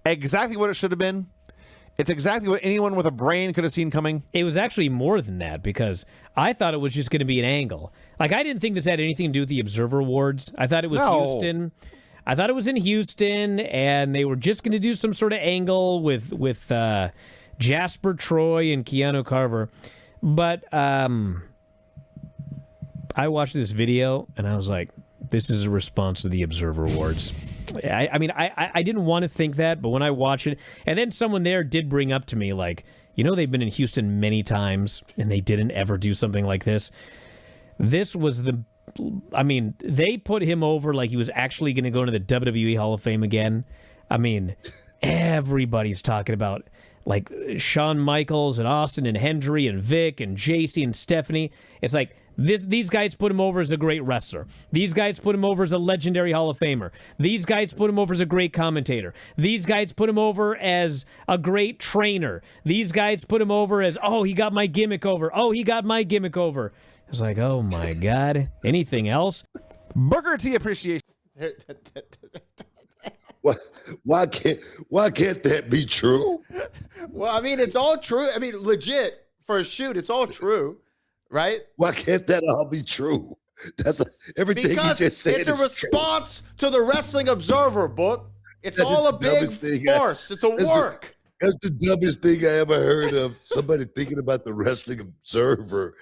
exactly what it should have been. It's exactly what anyone with a brain could have seen coming. It was actually more than that, because I thought it was just going to be an angle. Like, I didn't think this had anything to do with the Observer Awards. I thought it was Houston. I thought it was in Houston, and they were just going to do some sort of angle with Jasper Troy and Keanu Carver. But I watched this video, and I was like, this is a response to the Observer Awards. I mean, I didn't want to think that, but when I watch it, and then someone there did bring up to me, like, you know, they've been in Houston many times, and they didn't ever do something like this. This was they put him over like he was actually going to go into the WWE Hall of Fame again. I mean, everybody's talking about, like, Shawn Michaels and Austin and Hendry and Vic and JC and Stephanie. It's like, these guys put him over as a great wrestler. These guys put him over as a legendary Hall of Famer. These guys put him over as a great commentator. These guys put him over as a great trainer. These guys put him over as, oh, he got my gimmick over. Oh, he got my gimmick over. I was like, oh my God. Anything else? Booker T Appreciation. Why can't that be true? Well, I mean, it's all true. I mean, legit, for a shoot, it's all true, right? Why can't that all be true? Everything Because you just said. it's a response to the Wrestling Observer book. It's That's all a the big dumbest thing farce. It's a work. That's the dumbest thing I ever heard of. Somebody thinking about the Wrestling Observer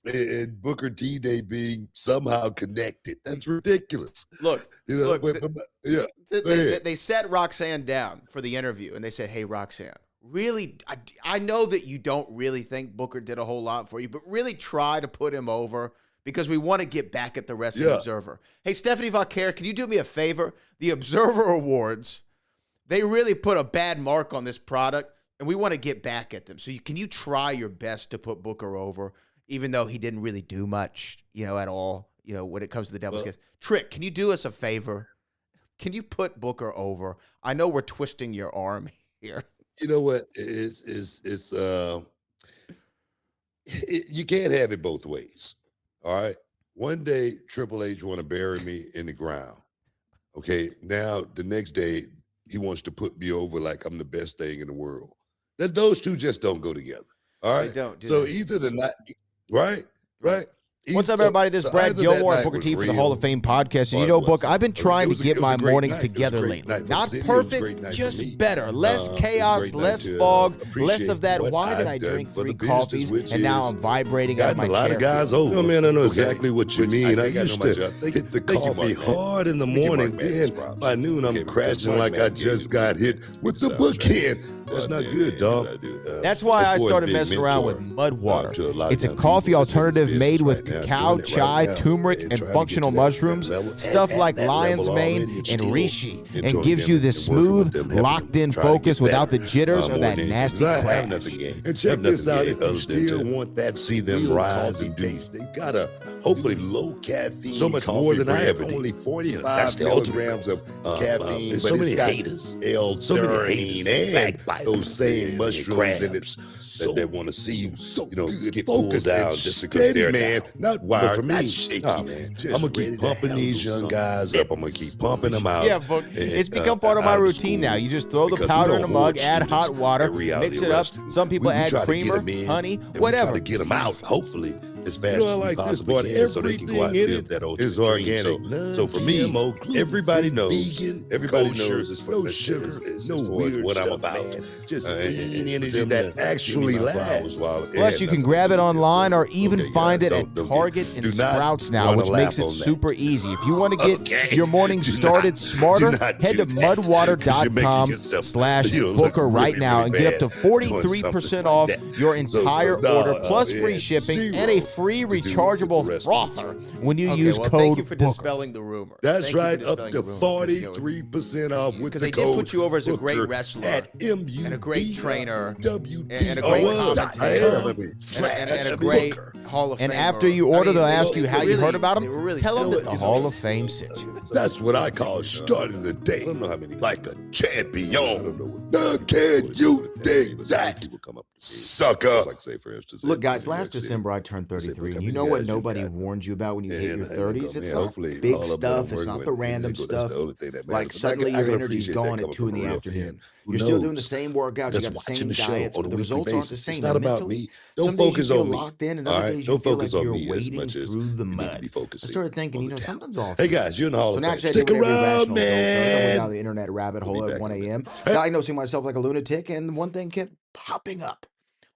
and Booker T Day being somehow connected. That's ridiculous. Look, You know, they set Roxanne down for the interview, and they said, "Hey, Roxanne, really, I know that you don't really think Booker did a whole lot for you, but really try to put him over because we want to get back at the Wrestling Observer. Hey, Stephanie Valquer, can you do me a favor? The Observer Awards, they really put a bad mark on this product, and we want to get back at them. So can you try your best to put Booker over, even though he didn't really do much, at all, when it comes to the Devil's Kiss? Trick, can you do us a favor? Can you put Booker over? I know we're twisting your arm here. You know what? You can't have it both ways. All right. One day, Triple H want to bury me in the ground. Okay. Now, the next day, he wants to put me over like I'm the best thing in the world. Those two just don't go together. All right. They don't. So either the night, right. What's up, everybody? This is Brad Gilmore and Booker T for the Hall of Fame podcast. And Book, I've been trying to get my mornings together lately. Not perfect, just better. Less chaos, less fog, less of that. Why did I drink 3 coffees and now I'm vibrating out of my chair? A lot of guys over. Man, I know exactly what you mean. I used to hit the coffee hard in the morning. Then by noon, I'm crashing like I just got hit with the bookend. That's not good, dog. That's why I started messing around with Mud Water. It's a coffee alternative made with cacao, chai, turmeric, and functional mushrooms, stuff like lion's mane and reishi, and gives you this smooth, locked-in focus without the jitters or that nasty crash. And check this out. If you still want that, see them rise and taste. They got a hopefully low caffeine. So much more than I ever. Only 45 milligrams of caffeine. So many haters. L-theanine and those same mushrooms in it that want to see you, get pulled down just because they're man, not wired, for me, not shaky. Man. I'm gonna keep pumping these young guys up. I'm gonna keep pumping them out. Yeah, but it's become part of my routine now. You just throw the powder in a mug, add hot water, mix it up. Some people add creamer, honey, whatever. Try to get them out, hopefully, as fast as we possibly can, so they can go out and live that old is organic. So for me, everybody knows. Everybody knows it's no sugar, no weird what I'm about. Just clean energy that actually lasts. Plus, you can grab it online or even find it at Target and Sprouts now, which makes it super easy. If you want to get your morning started smarter, head to mudwater.com/Booker right now and get up to 43% off your entire order, plus free shipping and a free rechargeable frother when you use code Thank you for dispelling the rumor. That's right, up to 43% off with the code. Because they did put you over as a great wrestler at MUD and a great trainer and a great commentator and a great Hall of Fame. And after you order, they'll ask you how you heard about them. Tell them that the Hall of Fame sent you. That's what I call starting the day like a champion. Now can you dig that, sucker? Look, guys, last December I turned 33, and you know what nobody warned you about when you hit your 30s? It's not big stuff. It's not the random stuff. Like suddenly your energy's gone at 2 in the afternoon. You're still doing the same workouts, you got the same diets, but the results aren't the same. It's not about me. Don't focus on me. Locked in, and other days you feel like you're wading through the mud. I started thinking, something's off. Hey guys, you're in the Hall of Fame. Stick around, man. Down the internet rabbit hole at 1 a.m. Diagnosing myself like a lunatic, and one thing kept popping up: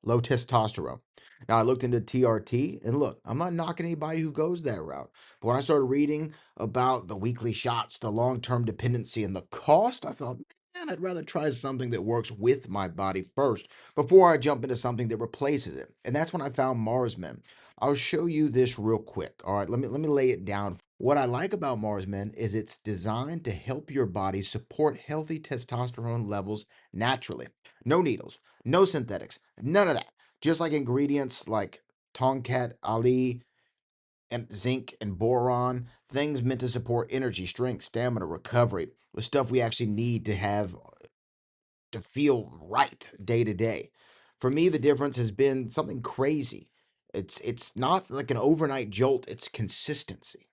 low testosterone. Now I looked into TRT, and look, I'm not knocking anybody who goes that route, but when I started reading about the weekly shots, the long-term dependency, and the cost, I thought, man, I'd rather try something that works with my body first before I jump into something that replaces it. And that's when I found Mars Men. I'll show you this real quick. All right, let me lay it down. What I like about Mars Men is it's designed to help your body support healthy testosterone levels naturally. No needles, no synthetics, none of that. Just like ingredients like Tongkat Ali and zinc and boron, things meant to support energy, strength, stamina, recovery, the stuff we actually need to have to feel right day to day. For me, the difference has been something crazy. It's not like an overnight jolt, it's consistency.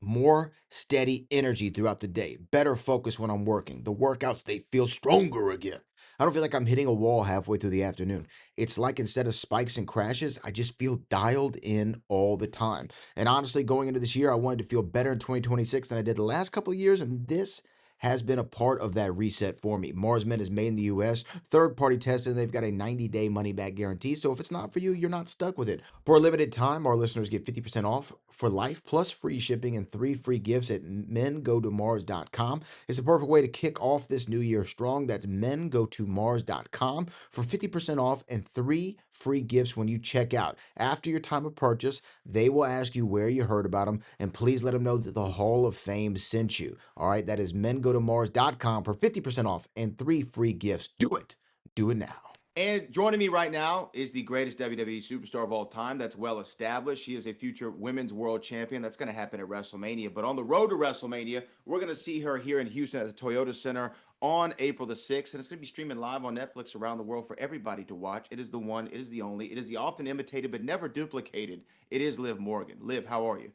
More steady energy throughout the day, better focus when I'm working. The workouts, they feel stronger again. I don't feel like I'm hitting a wall halfway through the afternoon. It's like instead of spikes and crashes, I just feel dialed in all the time. And honestly, going into this year, I wanted to feel better in 2026 than I did the last couple of years, and this has been a part of that reset for me. Marsmen is made in the US, third party tested, and they've got a 90-day money back guarantee. So if it's not for you, you're not stuck with it. For a limited time, our listeners get 50% off for life, plus free shipping and 3 free gifts at mengotomars.com. It's a perfect way to kick off this new year strong. That's mengotomars.com for 50% off and 3 free gifts when you check out. After your time of purchase, they will ask you where you heard about them, and please let them know that the Hall of Fame sent you. All right, that is mengotomars.com for 50% off and 3 free gifts. Do it. Do it now. And joining me right now is the greatest WWE superstar of all time. That's well established. She is a future women's world champion. That's going to happen at WrestleMania. But on the road to WrestleMania, we're going to see her here in Houston at the Toyota Center on April the 6th. And it's going to be streaming live on Netflix around the world for everybody to watch. It is the one, it is the only, it is the often imitated but never duplicated. It is Liv Morgan. Liv, how are you?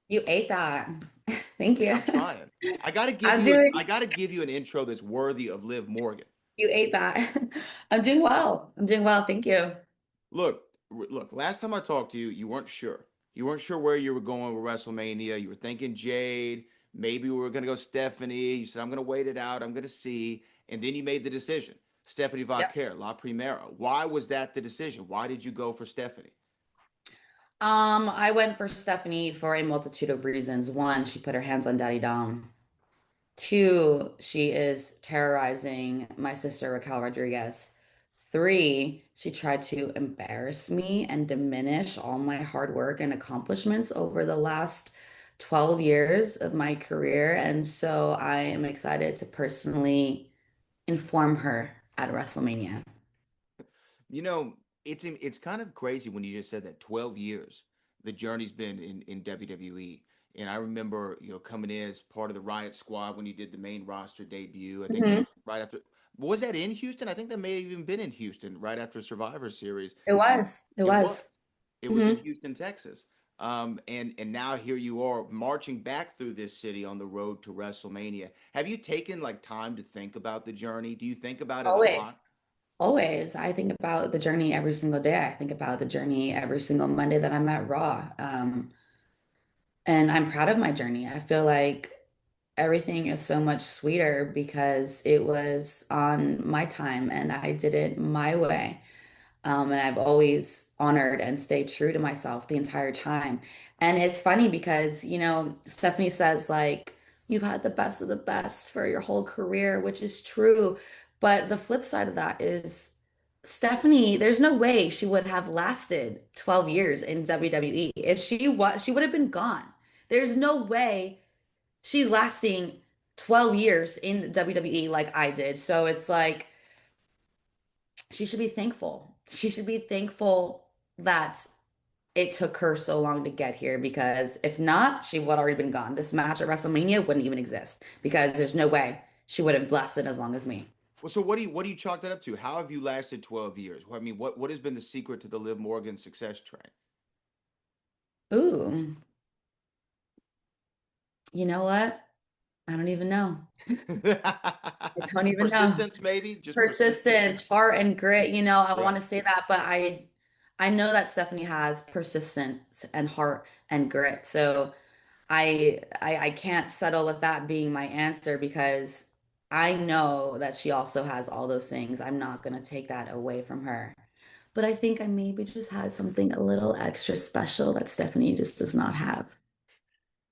You ate that. Thank you. I'm trying. I got to give you an intro that's worthy of Liv Morgan. You ate that. I'm doing well. I'm doing well. Thank you. Look, last time I talked to you, you weren't sure. You weren't sure where you were going with WrestleMania. You were thinking Jade. Maybe we were going to go Stephanie. You said, I'm going to wait it out. I'm going to see. And then you made the decision. Stephanie Vaquer, La Primera. Why was that the decision? Why did you go for Stephanie? I went for Stephanie for a multitude of reasons. One, she put her hands on Daddy Dom. Two, she is terrorizing my sister Raquel Rodriguez. Three, she tried to embarrass me and diminish all my hard work and accomplishments over the last 12 years of my career. And so I am excited to personally inform her at WrestleMania. You know, it's kind of crazy when you just said that 12 years the journey's been in WWE. And I remember, coming in as part of the Riot Squad when you did the main roster debut. I think that was right after. Was that in Houston? I think that may have even been in Houston right after Survivor Series. It was. It was. It was in Houston, Texas. And now here you are marching back through this city on the road to WrestleMania. Have you taken like time to think about the journey? Do you think about it a lot? Always. I think about the journey every single day. I think about the journey every single Monday that I'm at Raw. And I'm proud of my journey. I feel like everything is so much sweeter because it was on my time and I did it my way. And I've always honored and stayed true to myself the entire time. And it's funny because, Stephanie says, like, you've had the best of the best for your whole career, which is true. But the flip side of that is Stephanie, there's no way she would have lasted 12 years in WWE. If she would have been gone. There's no way she's lasting 12 years in WWE like I did. So it's like, she should be thankful. She should be thankful that it took her so long to get here, because if not, she would have already been gone. This match at WrestleMania wouldn't even exist because there's no way she would have lasted as long as me. Well, so what do you chalk that up to? How have you lasted 12 years? I mean, what has been the secret to the Liv Morgan success train? Ooh. You know what? I don't even know. I don't even know. Persistence, maybe? Just persistence, heart and grit. I want to say that, but I know that Stephanie has persistence and heart and grit. So I can't settle with that being my answer, because I know that she also has all those things. I'm not going to take that away from her. But I think I maybe just had something a little extra special that Stephanie just does not have.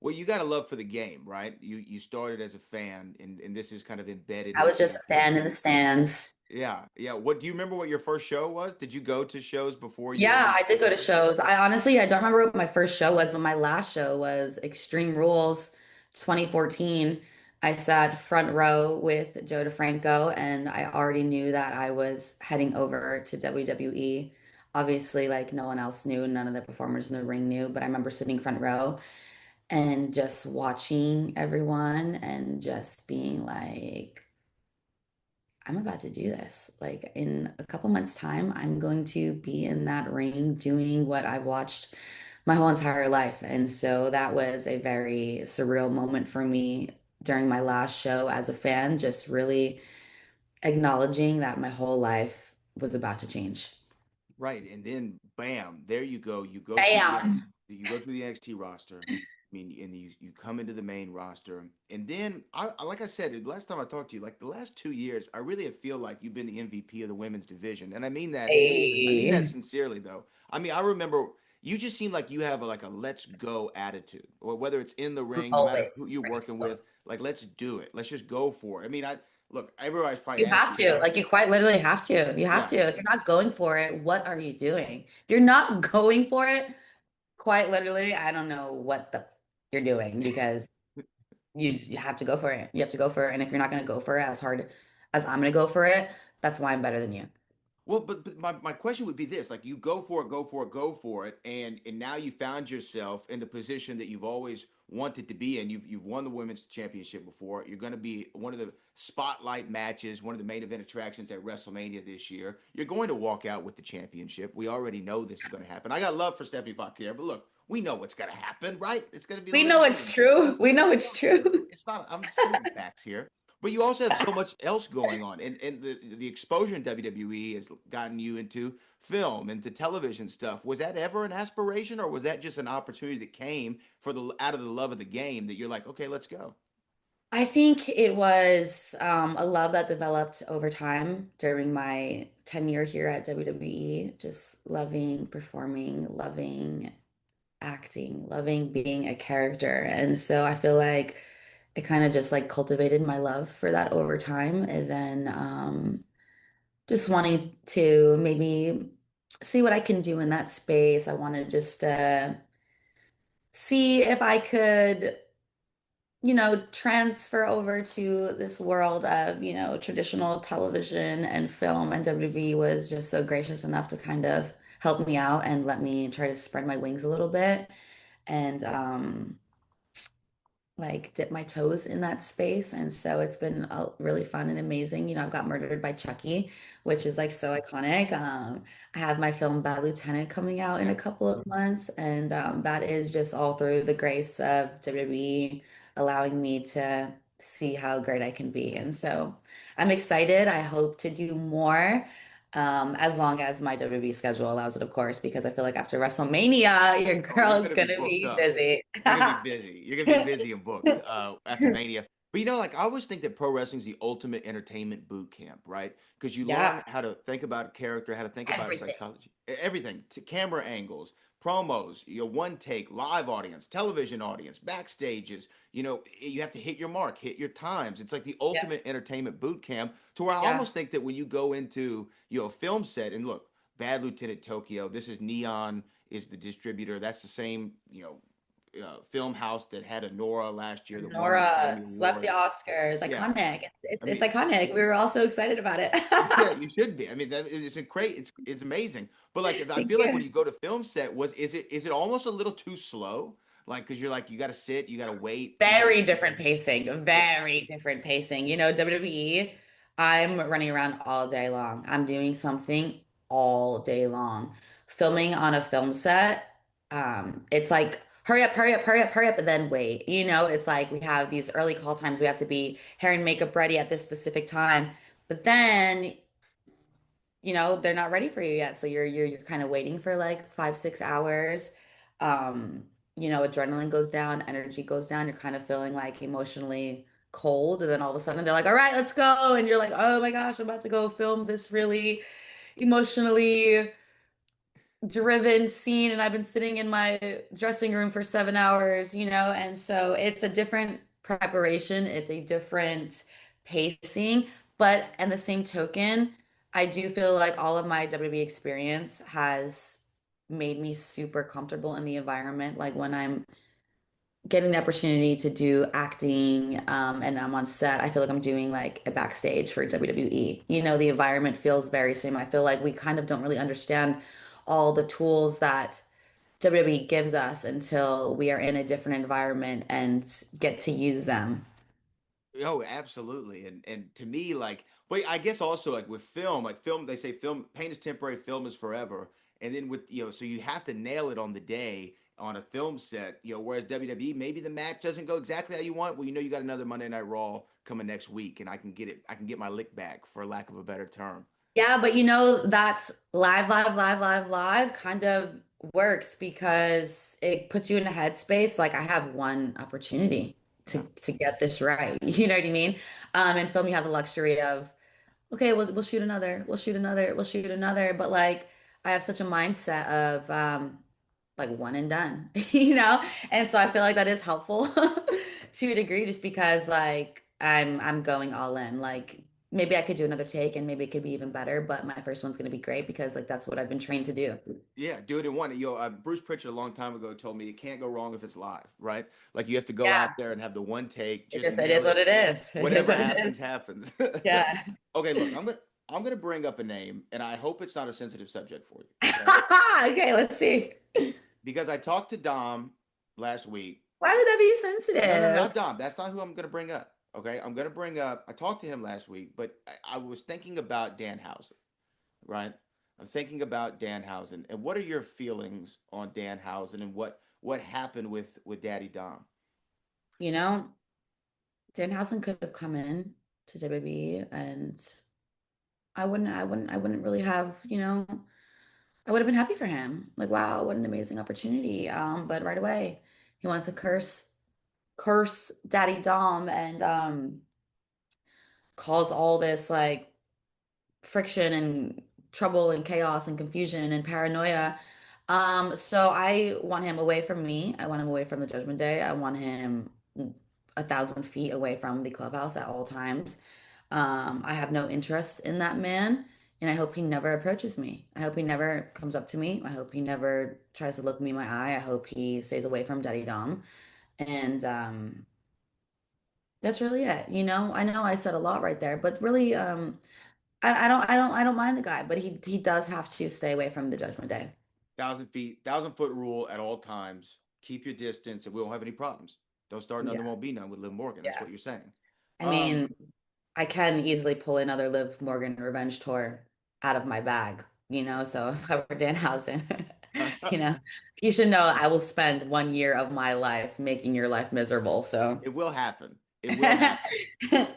Well, you got a love for the game, right? You started as a fan, and this is kind of embedded. I was just a fan in the stands. Yeah. What do you remember? What your first show was? Did you go to shows before? Yeah, I did go to shows. I don't remember what my first show was, but my last show was Extreme Rules 2014. I sat front row with Joe DeFranco, and I already knew that I was heading over to WWE. Obviously, like, no one else knew, none of the performers in the ring knew, but I remember sitting front row and just watching everyone and just being like, I'm about to do this. Like, in a couple months' time, I'm going to be in that ring doing what I've watched my whole entire life. And so that was a very surreal moment for me during my last show as a fan, just really acknowledging that my whole life was about to change. Right, and then bam, there you go. Bam. You go through the NXT roster. I mean, and you come into the main roster, and then like I said, the last time I talked to you, like the last 2 years, I really feel like you've been the MVP of the women's division, and I mean that Hey. sincerely though. I mean, I remember you just seem like you have like a let's go attitude, or whether it's in the ring, no matter who Always. you're working with, like let's do it, let's just go for it. I mean, I look, everybody's probably You asked have you to. that. Like you quite literally have to. You have Yeah. to. If you're not going for it, what are you doing? If you're not going for it, quite literally, I don't know what the you're doing because you have to go for it. You have to go for it. And if you're not going to go for it as hard as I'm going to go for it, that's why I'm better than you. Well, but my question would be this: like, you go for it, go for it, go for it, and now you found yourself in the position that you've always wanted to be in. You've won the women's championship before. You're going to be one of the spotlight matches, one of the main event attractions at WrestleMania this year. You're going to walk out with the championship. We already know this is going to happen. I got love for Stephanie Fauquier, but look, we know what's going to happen, right? It's going to be We Liv know it's Morgan. true. We know We it's know it's true. true. It's not. I'm stating facts here. But you also have so much else going on, and the exposure in WWE has gotten you into film, into television stuff. Was that ever an aspiration, or was that just an opportunity that came for the out of the love of the game that you're like, okay, let's go? I think it was a love that developed over time during my tenure here at WWE, just loving performing, loving acting, loving being a character. And so I feel like it kind of just like cultivated my love for that over time. And then just wanting to maybe see what I can do in that space. I want to just see if I could transfer over to this world of, traditional television and film. And WWE was just so gracious enough to kind of help me out and let me try to spread my wings a little bit and like dip my toes in that space. And so it's been really fun and amazing. I've got Murdered by Chucky, which is like so iconic. I have my film Bad Lieutenant coming out in a couple of months, and that is just all through the grace of WWE allowing me to see how great I can be. And so I'm excited. I hope to do more. As long as my WWE schedule allows it, of course, because I feel like after WrestleMania, your Oh, girl you're is gonna be gonna booked be up. busy. You're gonna be busy. You're gonna be busy and booked after Mania. But like I always think that pro wrestling is the ultimate entertainment boot camp, right? Because you Yeah, learn how to think about a character, how to think about everything. psychology, everything, to camera angles, promos, one take, live audience, television audience, backstages. You have to hit your mark, hit your times. It's like the Yeah, ultimate entertainment boot camp. To where I yeah. almost think that when you go into a film set and look, Bad Lieutenant Tokyo, this is Neon is the distributor. That's the same, film house that had Honora last year that won the Nora Academy swept the Award. Oscars. Yeah, Iconic. I It's mean, iconic. We were all so excited about it. yeah, you should be. I mean, it's a great, it's amazing. But like, I Thank feel like when you. you go to film set, is it almost a little too slow? Like, because you're like, you got to sit, you got to wait, Very different pacing. yeah, Very different pacing. WWE, I'm running around all day long. I'm doing something all day long. Filming on a film set, it's like hurry up, hurry up, hurry up, hurry up, and then wait. It's like we have these early call times. We have to be hair and makeup ready at this specific time. But then they're not ready for you yet. So you're kind of waiting for like 5, 6 hours. Um, adrenaline goes down, energy goes down. You're kind of feeling like emotionally cold. And then all of a sudden they're like, all right, let's go. And you're like, oh my gosh, I'm about to go film this really emotionally driven scene, and I've been sitting in my dressing room for 7 hours, and so it's a different preparation, it's a different pacing, but in the same token, I do feel like all of my WWE experience has made me super comfortable in the environment. Like when I'm getting the opportunity to do acting, and I'm on set, I feel like I'm doing like a backstage for WWE. The environment feels very same. I feel like we kind of don't really understand all the tools that WWE gives us until we are in a different environment and get to use them. oh, absolutely. And to me, like, but I guess also like with film, they say film pain is temporary, film is forever. And then with so you have to nail it on the day. on a film set, whereas WWE, maybe the match doesn't go exactly how you want. Well, you got another Monday Night Raw coming next week, and I can get my lick back, for lack of a better term. Yeah, but that live kind of works because it puts you in a headspace. Like I have one opportunity to get this right. You know what I mean? In film, you have the luxury of, okay, we'll shoot another, we'll shoot another, we'll shoot another. But like I have such a mindset of like one and done, And so I feel like that is helpful to a degree, just because like I'm going all in. Like maybe I could do another take and maybe it could be even better, but my first one's gonna be great because like that's what I've been trained to do. Yeah, do it in one. Bruce Pritchard a long time ago told me it can't go wrong if it's live, right? Like you have to go Yeah. out there and have the one take. It Just just it is what it is. It is Whatever what it happens, is. happens. Yeah. Okay, look, I'm gonna bring up a name, and I hope it's not a sensitive subject for you. Okay, let's see. Because I talked to Dom last week. Why would that be sensitive? No, not Dom. That's not who I'm gonna bring up. Okay, I'm gonna bring up. I talked to him last week, but I was thinking about Danhausen, right? I'm thinking about Danhausen, and what are your feelings on Danhausen, and what happened with Daddy Dom? Danhausen could have come in to WWE, and I wouldn't really have, I would have been happy for him. Like, wow, what an amazing opportunity. But right away, he wants to curse Daddy Dom, and cause all this like friction and trouble and chaos and confusion and paranoia. So I want him away from me. I want him away from the Judgment Day. I want him 1,000 feet away from the clubhouse at all times. I have no interest in that man, and I hope he never approaches me. I hope he never comes up to me. I hope he never tries to look me in my eye. I hope he stays away from Daddy Dom. And that's really it. I know I said a lot right there, but really, I don't mind the guy, but he does have to stay away from the Judgment Day. 1,000 feet, 1,000-foot rule at all times. Keep your distance, and we won't have any problems. Don't start none. There won't be none with Liv Morgan. That's what you're saying. I mean, I can easily pull another Liv Morgan revenge tour out of my bag, so if I were Danhausen, you should know I will spend 1 year of my life making your life miserable. So it will happen. It will happen.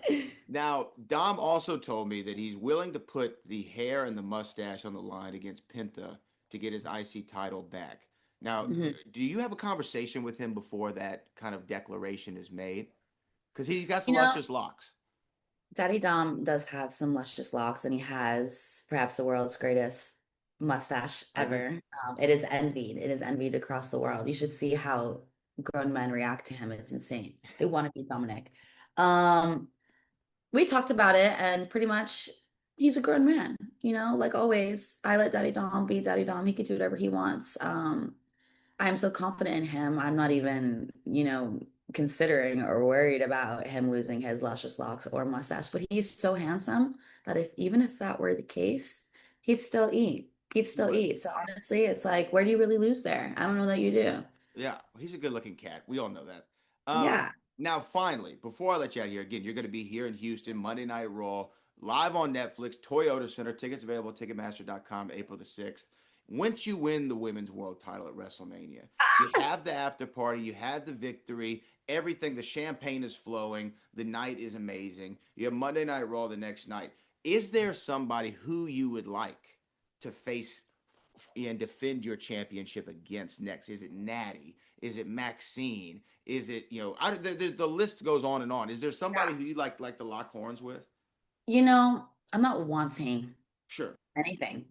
Now, Dom also told me that he's willing to put the hair and the mustache on the line against Penta to get his IC title back. Now, do you have a conversation with him before that kind of declaration is made? Because he's got some luscious locks. Daddy Dom does have some luscious locks, and he has perhaps the world's greatest mustache ever. It is envied. It is envied across the world. You should see how grown men react to him. It's insane. They want to be Dominic. We talked about it, and pretty much he's a grown man, like always. I let Daddy Dom be Daddy Dom. He could do whatever he wants. I'm so confident in him. I'm not even, considering or worried about him losing his luscious locks or mustache, but he's so handsome that even if that were the case, he'd still eat. So honestly, it's like, where do you really lose there? I don't know that you do. Yeah, he's a good-looking cat. We all know that. Yeah. Now, finally, before I let you out here, again, you're going to be here in Houston, Monday Night Raw, live on Netflix, Toyota Center. Tickets available, Ticketmaster.com, April the 6th. Once you win the women's world title at WrestleMania, you have the after party, you have the victory, everything, the champagne is flowing, the night is amazing. You have Monday Night Raw the next night. Is there somebody who you would like to face and defend your championship against next? Is it Natty? Is it Maxine? Is it, the list goes on and on. Is there somebody who you'd like to lock horns with? I'm not wanting anything.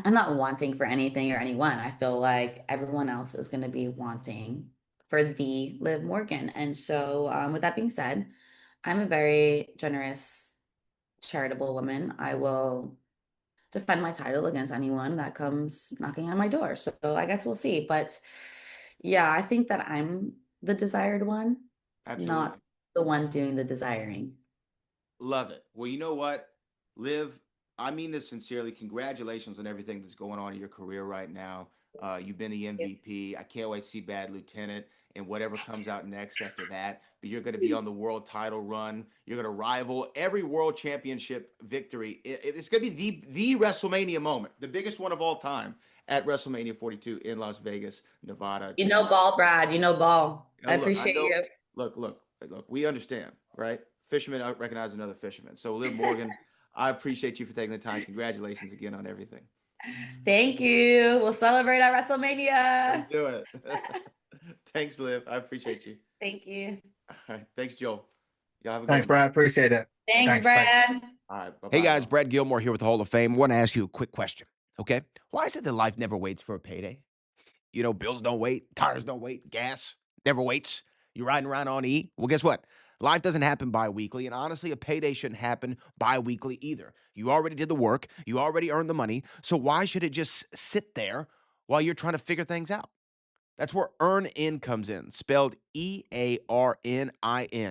I'm not wanting for anything or anyone. I feel like everyone else is going to be wanting for the Liv Morgan. And so with that being said, I'm a very generous, charitable woman. I will defend my title against anyone that comes knocking on my door. So I guess we'll see. But yeah, I think that I'm the desired one, not the one doing the desiring. Love it. Well, you know what, Liv, I mean this sincerely. Congratulations on everything that's going on in your career right now. You've been the MVP. I can't wait to see Bad Lieutenant and whatever comes out next after that. But you're going to be on the world title run. You're going to rival every world championship victory. It's going to be the WrestleMania moment, the biggest one of all time. at WrestleMania 42 in Las Vegas, Nevada. You know ball, Brad. You know ball. I Look, appreciate you. Look, we understand, right? Fisherman recognize another fisherman. So Liv Morgan, I appreciate you for taking the time. Congratulations again on everything. Thank you. We'll celebrate at WrestleMania. Let's do it. Thanks, Liv. I appreciate you. Thank you. All right. Thanks, Joel. Y'all have a Thanks, good one. Brad. Appreciate it. Thanks, Brad. All right. Bye-bye. Hey guys, Brad Gilmore here with the Hall of Fame. I want to ask you a quick question, okay? Why is it that life never waits for a payday? You know, bills don't wait, tires don't wait, gas never waits. You're riding around on E. Well, guess what? Life doesn't happen bi-weekly, and honestly, a payday shouldn't happen bi-weekly either. You already did the work, you already earned the money, so why should it just sit there while you're trying to figure things out? That's where EarnIn comes in, spelled EARNIN.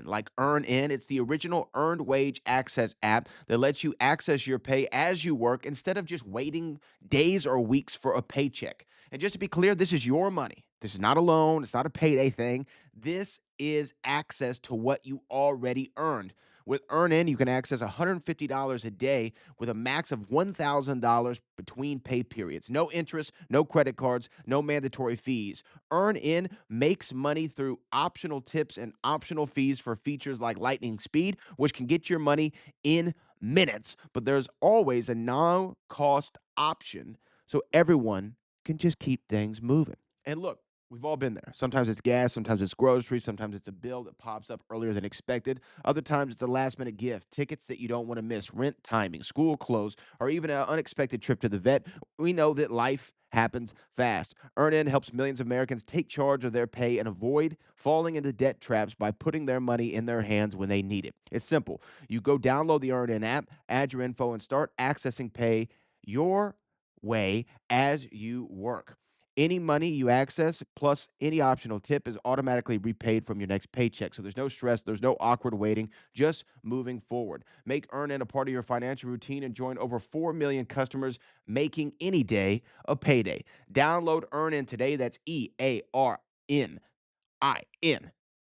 Like EarnIn, it's the original earned wage access app that lets you access your pay as you work instead of just waiting days or weeks for a paycheck. And just to be clear, this is your money. This is not a loan. It's not a payday thing. This is access to what you already earned. With EarnIn, you can access $150 a day with a max of $1,000 between pay periods. No interest, no credit cards, no mandatory fees. EarnIn makes money through optional tips and optional fees for features like lightning speed, which can get your money in minutes. But there's always a no-cost option so everyone can just keep things moving. And look, we've all been there. Sometimes it's gas, sometimes it's groceries, sometimes it's a bill that pops up earlier than expected. Other times it's a last-minute gift, tickets that you don't want to miss, rent timing, school clothes, or even an unexpected trip to the vet. We know that life happens fast. EarnIn helps millions of Americans take charge of their pay and avoid falling into debt traps by putting their money in their hands when they need it. It's simple. You go download the EarnIn app, add your info, and start accessing pay your way as you work. Any money you access plus any optional tip is automatically repaid from your next paycheck. So there's no stress, there's no awkward waiting, just moving forward. Make EarnIn a part of your financial routine and join over 4 million customers making any day a payday. Download EarnIn today. That's EARNIN.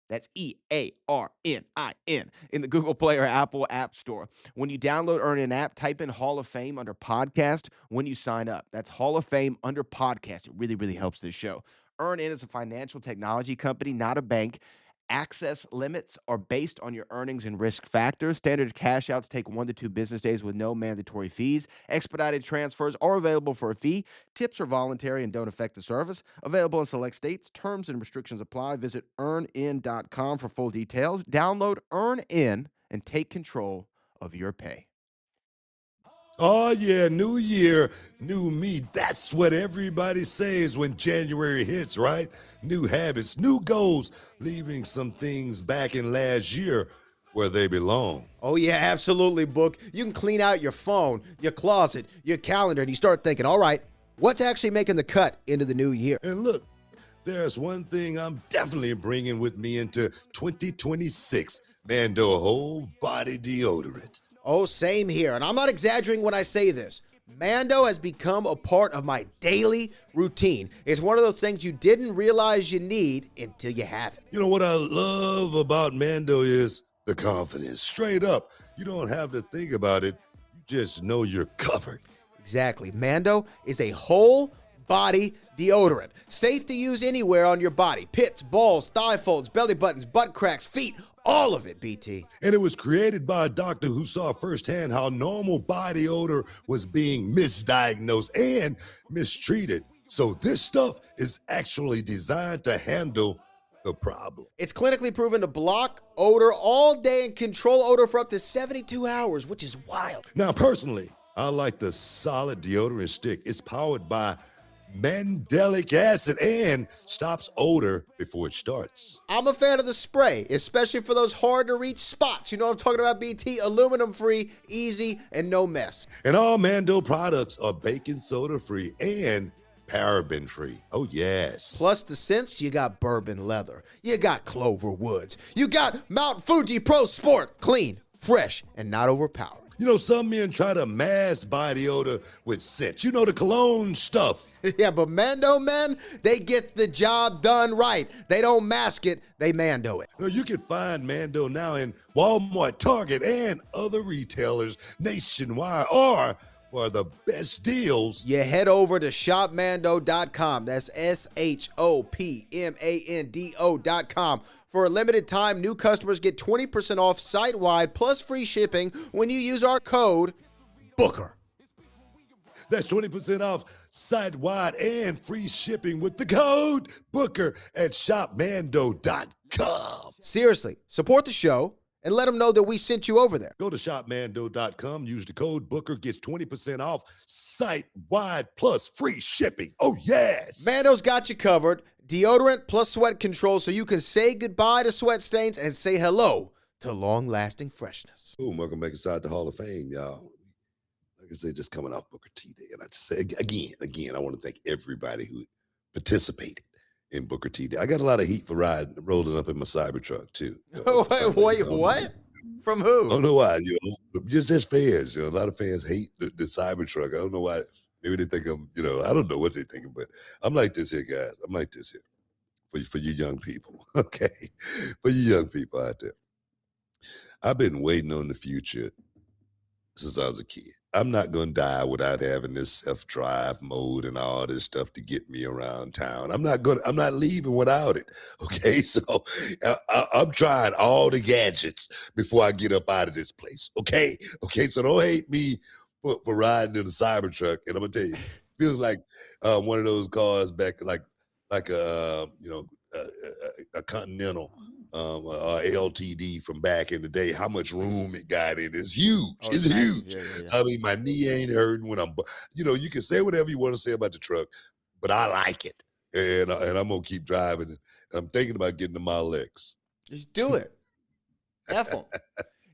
That's EARNIN in the Google Play or Apple App Store. When you download EarnIn app, type in Hall of Fame under podcast when you sign up. That's Hall of Fame under podcast. It really, really helps this show. EarnIn is a financial technology company, not a bank. Access limits are based on your earnings and risk factors. Standard cash outs take 1 to 2 business days with no mandatory fees. Expedited transfers are available for a fee. Tips are voluntary and don't affect the service. Available in select states. Terms and restrictions apply. Visit earnin.com for full details. Download EarnIn and take control of your pay. Oh, yeah, new year, new me. That's what everybody says when January hits, right? New habits, new goals, leaving some things back in last year where they belong. Oh, yeah, absolutely, Book. You can clean out your phone, your closet, your calendar, and you start thinking, all right, what's actually making the cut into the new year? And look, there's one thing I'm definitely bringing with me into 2026. Mando whole body deodorant. Oh, same here. And I'm not exaggerating when I say this. Mando has become a part of my daily routine. It's one of those things you didn't realize you need until you have it. You know what I love about Mando is the confidence. Straight up. You don't have to think about it. You just know you're covered. Exactly. Mando is a whole body deodorant. Safe to use anywhere on your body. Pits, balls, thigh folds, belly buttons, butt cracks, feet, all of it, BT. And it was created by a doctor who saw firsthand how normal body odor was being misdiagnosed and mistreated. So this stuff is actually designed to handle the problem. It's clinically proven to block odor all day and control odor for up to 72 hours, which is wild. Now, personally, I like the solid deodorant stick. It's powered by mandelic acid and stops odor before it starts. I'm a fan of the spray, especially for those hard to reach spots. You know what I'm talking about, BT? Aluminum free, easy, and no mess. And all Mando products are baking soda free and paraben free. Oh, yes. Plus the scents, you got bourbon leather. You got Clover Woods. You got Mount Fuji Pro Sport. Clean, fresh, and not overpowering. You know, some men try to mask body odor with scent. You know, the cologne stuff. Yeah, but Mando men, they get the job done right. They don't mask it, they Mando it. You know, you can find Mando now in Walmart, Target, and other retailers nationwide. Or For the best deals, you head over to shopmando.com. That's shopmando.com. For a limited time, new customers get 20% off site-wide plus free shipping when you use our code BOOKER. that's 20% off site-wide and free shipping with the code Booker at shopmando.com. Seriously, support the show and let them know that we sent you over there. Go to shopmando.com, use the code Booker, gets 20% off site-wide plus free shipping. Oh, yes. Mando's got you covered. Deodorant plus sweat control so you can say goodbye to sweat stains and say hello to long-lasting freshness. Boom, welcome back inside the Hall of Fame, y'all. Like I said, just coming off Booker T Day. And I just say, again, I want to thank everybody who participated in Booker T Day. I got a lot of heat for rolling up in my Cybertruck, too. Wait, what? From who? I don't know why, just fans. A lot of fans hate the Cybertruck. I don't know why. Maybe they think I'm, I don't know what they're thinking, but I'm like this here, guys. I'm like this here for you young people, okay? For you young people out there. I've been waiting on the future since I was a kid. I'm not going to die without having this self-drive mode and all this stuff to get me around town. I'm not leaving without it. Okay. So I'm trying all the gadgets before I get up out of this place. Okay. Okay. So don't hate me for riding in the Cybertruck. And I'm going to tell you, it feels like one of those cars back, like a Continental, LTD from back in the day. How much room it got in is huge. It's huge. Yeah. I mean, my knee ain't hurting when I'm, you can say whatever you want to say about the truck, but I like it. And I'm going to keep driving it. I'm thinking about getting the Model X. Just do it. Definitely.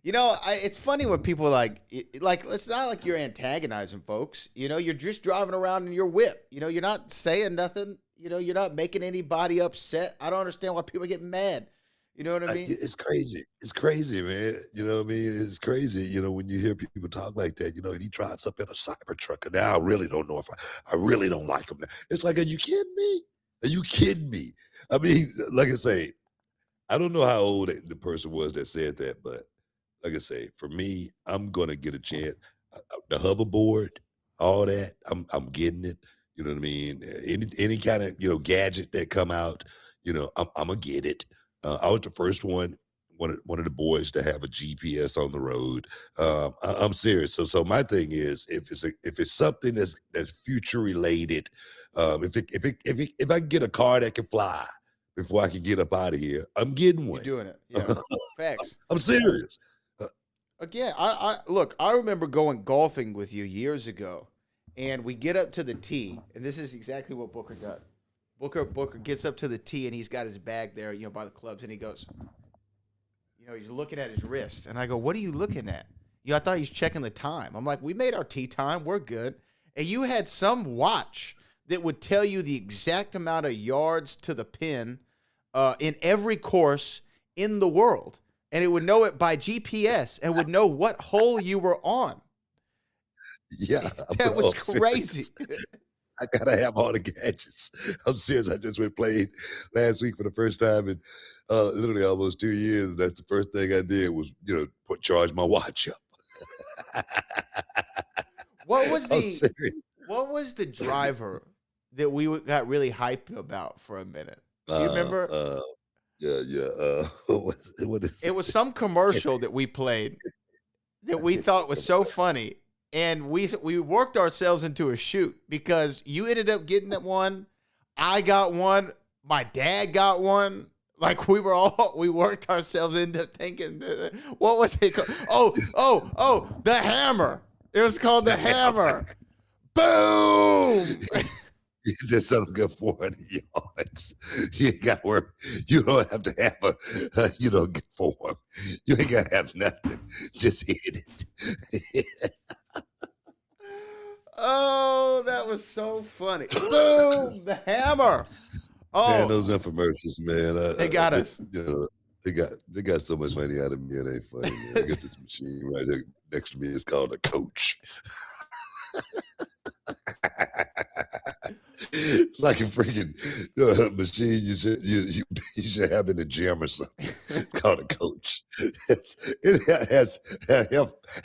It's funny when people like, it's not like you're antagonizing folks. You're just driving around in your whip. You're not saying nothing. You're not making anybody upset. I don't understand why people get mad. You know what I mean? It's crazy. It's crazy, man. You know what I mean? It's crazy, when you hear people talk like that, and he drives up in a Cybertruck, and now I really don't know if I really don't like him. It's like, are you kidding me? Are you kidding me? I mean, like I say, I don't know how old the person was that said that, but like I say, for me, I'm going to get a chance. The hoverboard, all that, I'm getting it. You know what I mean? Any kind of, gadget that come out, I'm going to get it. I was the first one of the boys to have a GPS on the road. I'm serious. So my thing is, if it's something that's future related, if I can get a car that can fly before I can get up out of here, I'm getting one. You're doing it. Yeah. Facts. I'm serious. Again, I remember going golfing with you years ago, and we get up to the tee, and this is exactly what Booker does. Booker gets up to the tee, and he's got his bag there, by the clubs, and he goes, he's looking at his wrist. And I go, what are you looking at? I thought he was checking the time. I'm like, we made our tee time. We're good. And you had some watch that would tell you the exact amount of yards to the pin in every course in the world. And it would know it by GPS and would know what hole you were on. Yeah. That was crazy. I gotta have all the gadgets. I'm serious. I just went played last week for the first time in literally almost 2 years. And that's the first thing I did was, charge my watch up. What was the driver that we got really hyped about for a minute? Do you remember? Yeah. What is it was some commercial that we played that we thought was so funny. And we worked ourselves into a shoot because you ended up getting that one. I got one. My dad got one. Like we worked ourselves into thinking, what was it called? Oh, the hammer. It was called the hammer. Boom. You just set them good 400 yards. You ain't got to work. You don't have to have good form. You ain't got to have nothing. Just hit it. Oh, that was so funny. Boom, the hammer. Oh, man, those infomercials, man. They got us. They got so much money out of me. It ain't funny, man. I got this machine right there next to me. It's called a coach. It's like a freaking machine you should have in the gym or something. It's called a coach. It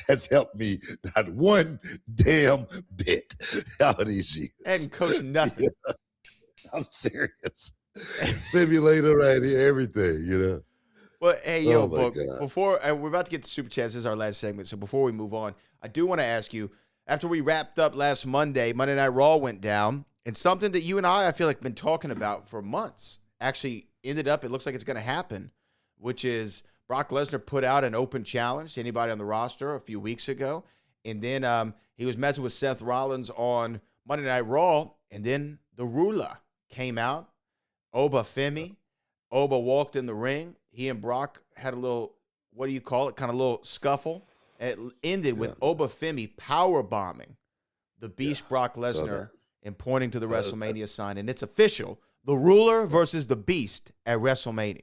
has helped me not one damn bit out of these years. And coach nothing. Yeah, I'm serious. Simulator right here, everything, you know. Well, hey, Oh yo, my Book, God. before we're about to get to Super Chats, this is our last segment. So before we move on, I do want to ask you, after we wrapped up last Monday Night Raw went down, and something that you and I feel like been talking about for months actually ended up, it looks like it's going to happen, which is Brock Lesnar put out an open challenge to anybody on the roster a few weeks ago. And then he was messing with Seth Rollins on Monday Night Raw, and then the ruler came out, Oba Femi. Oba walked in the ring. He and Brock had a little, what do you call it, kind of little scuffle. And it ended with Oba Femi power bombing the Beast Brock Lesnar and pointing to the WrestleMania sign. And it's official. The ruler versus the Beast at WrestleMania.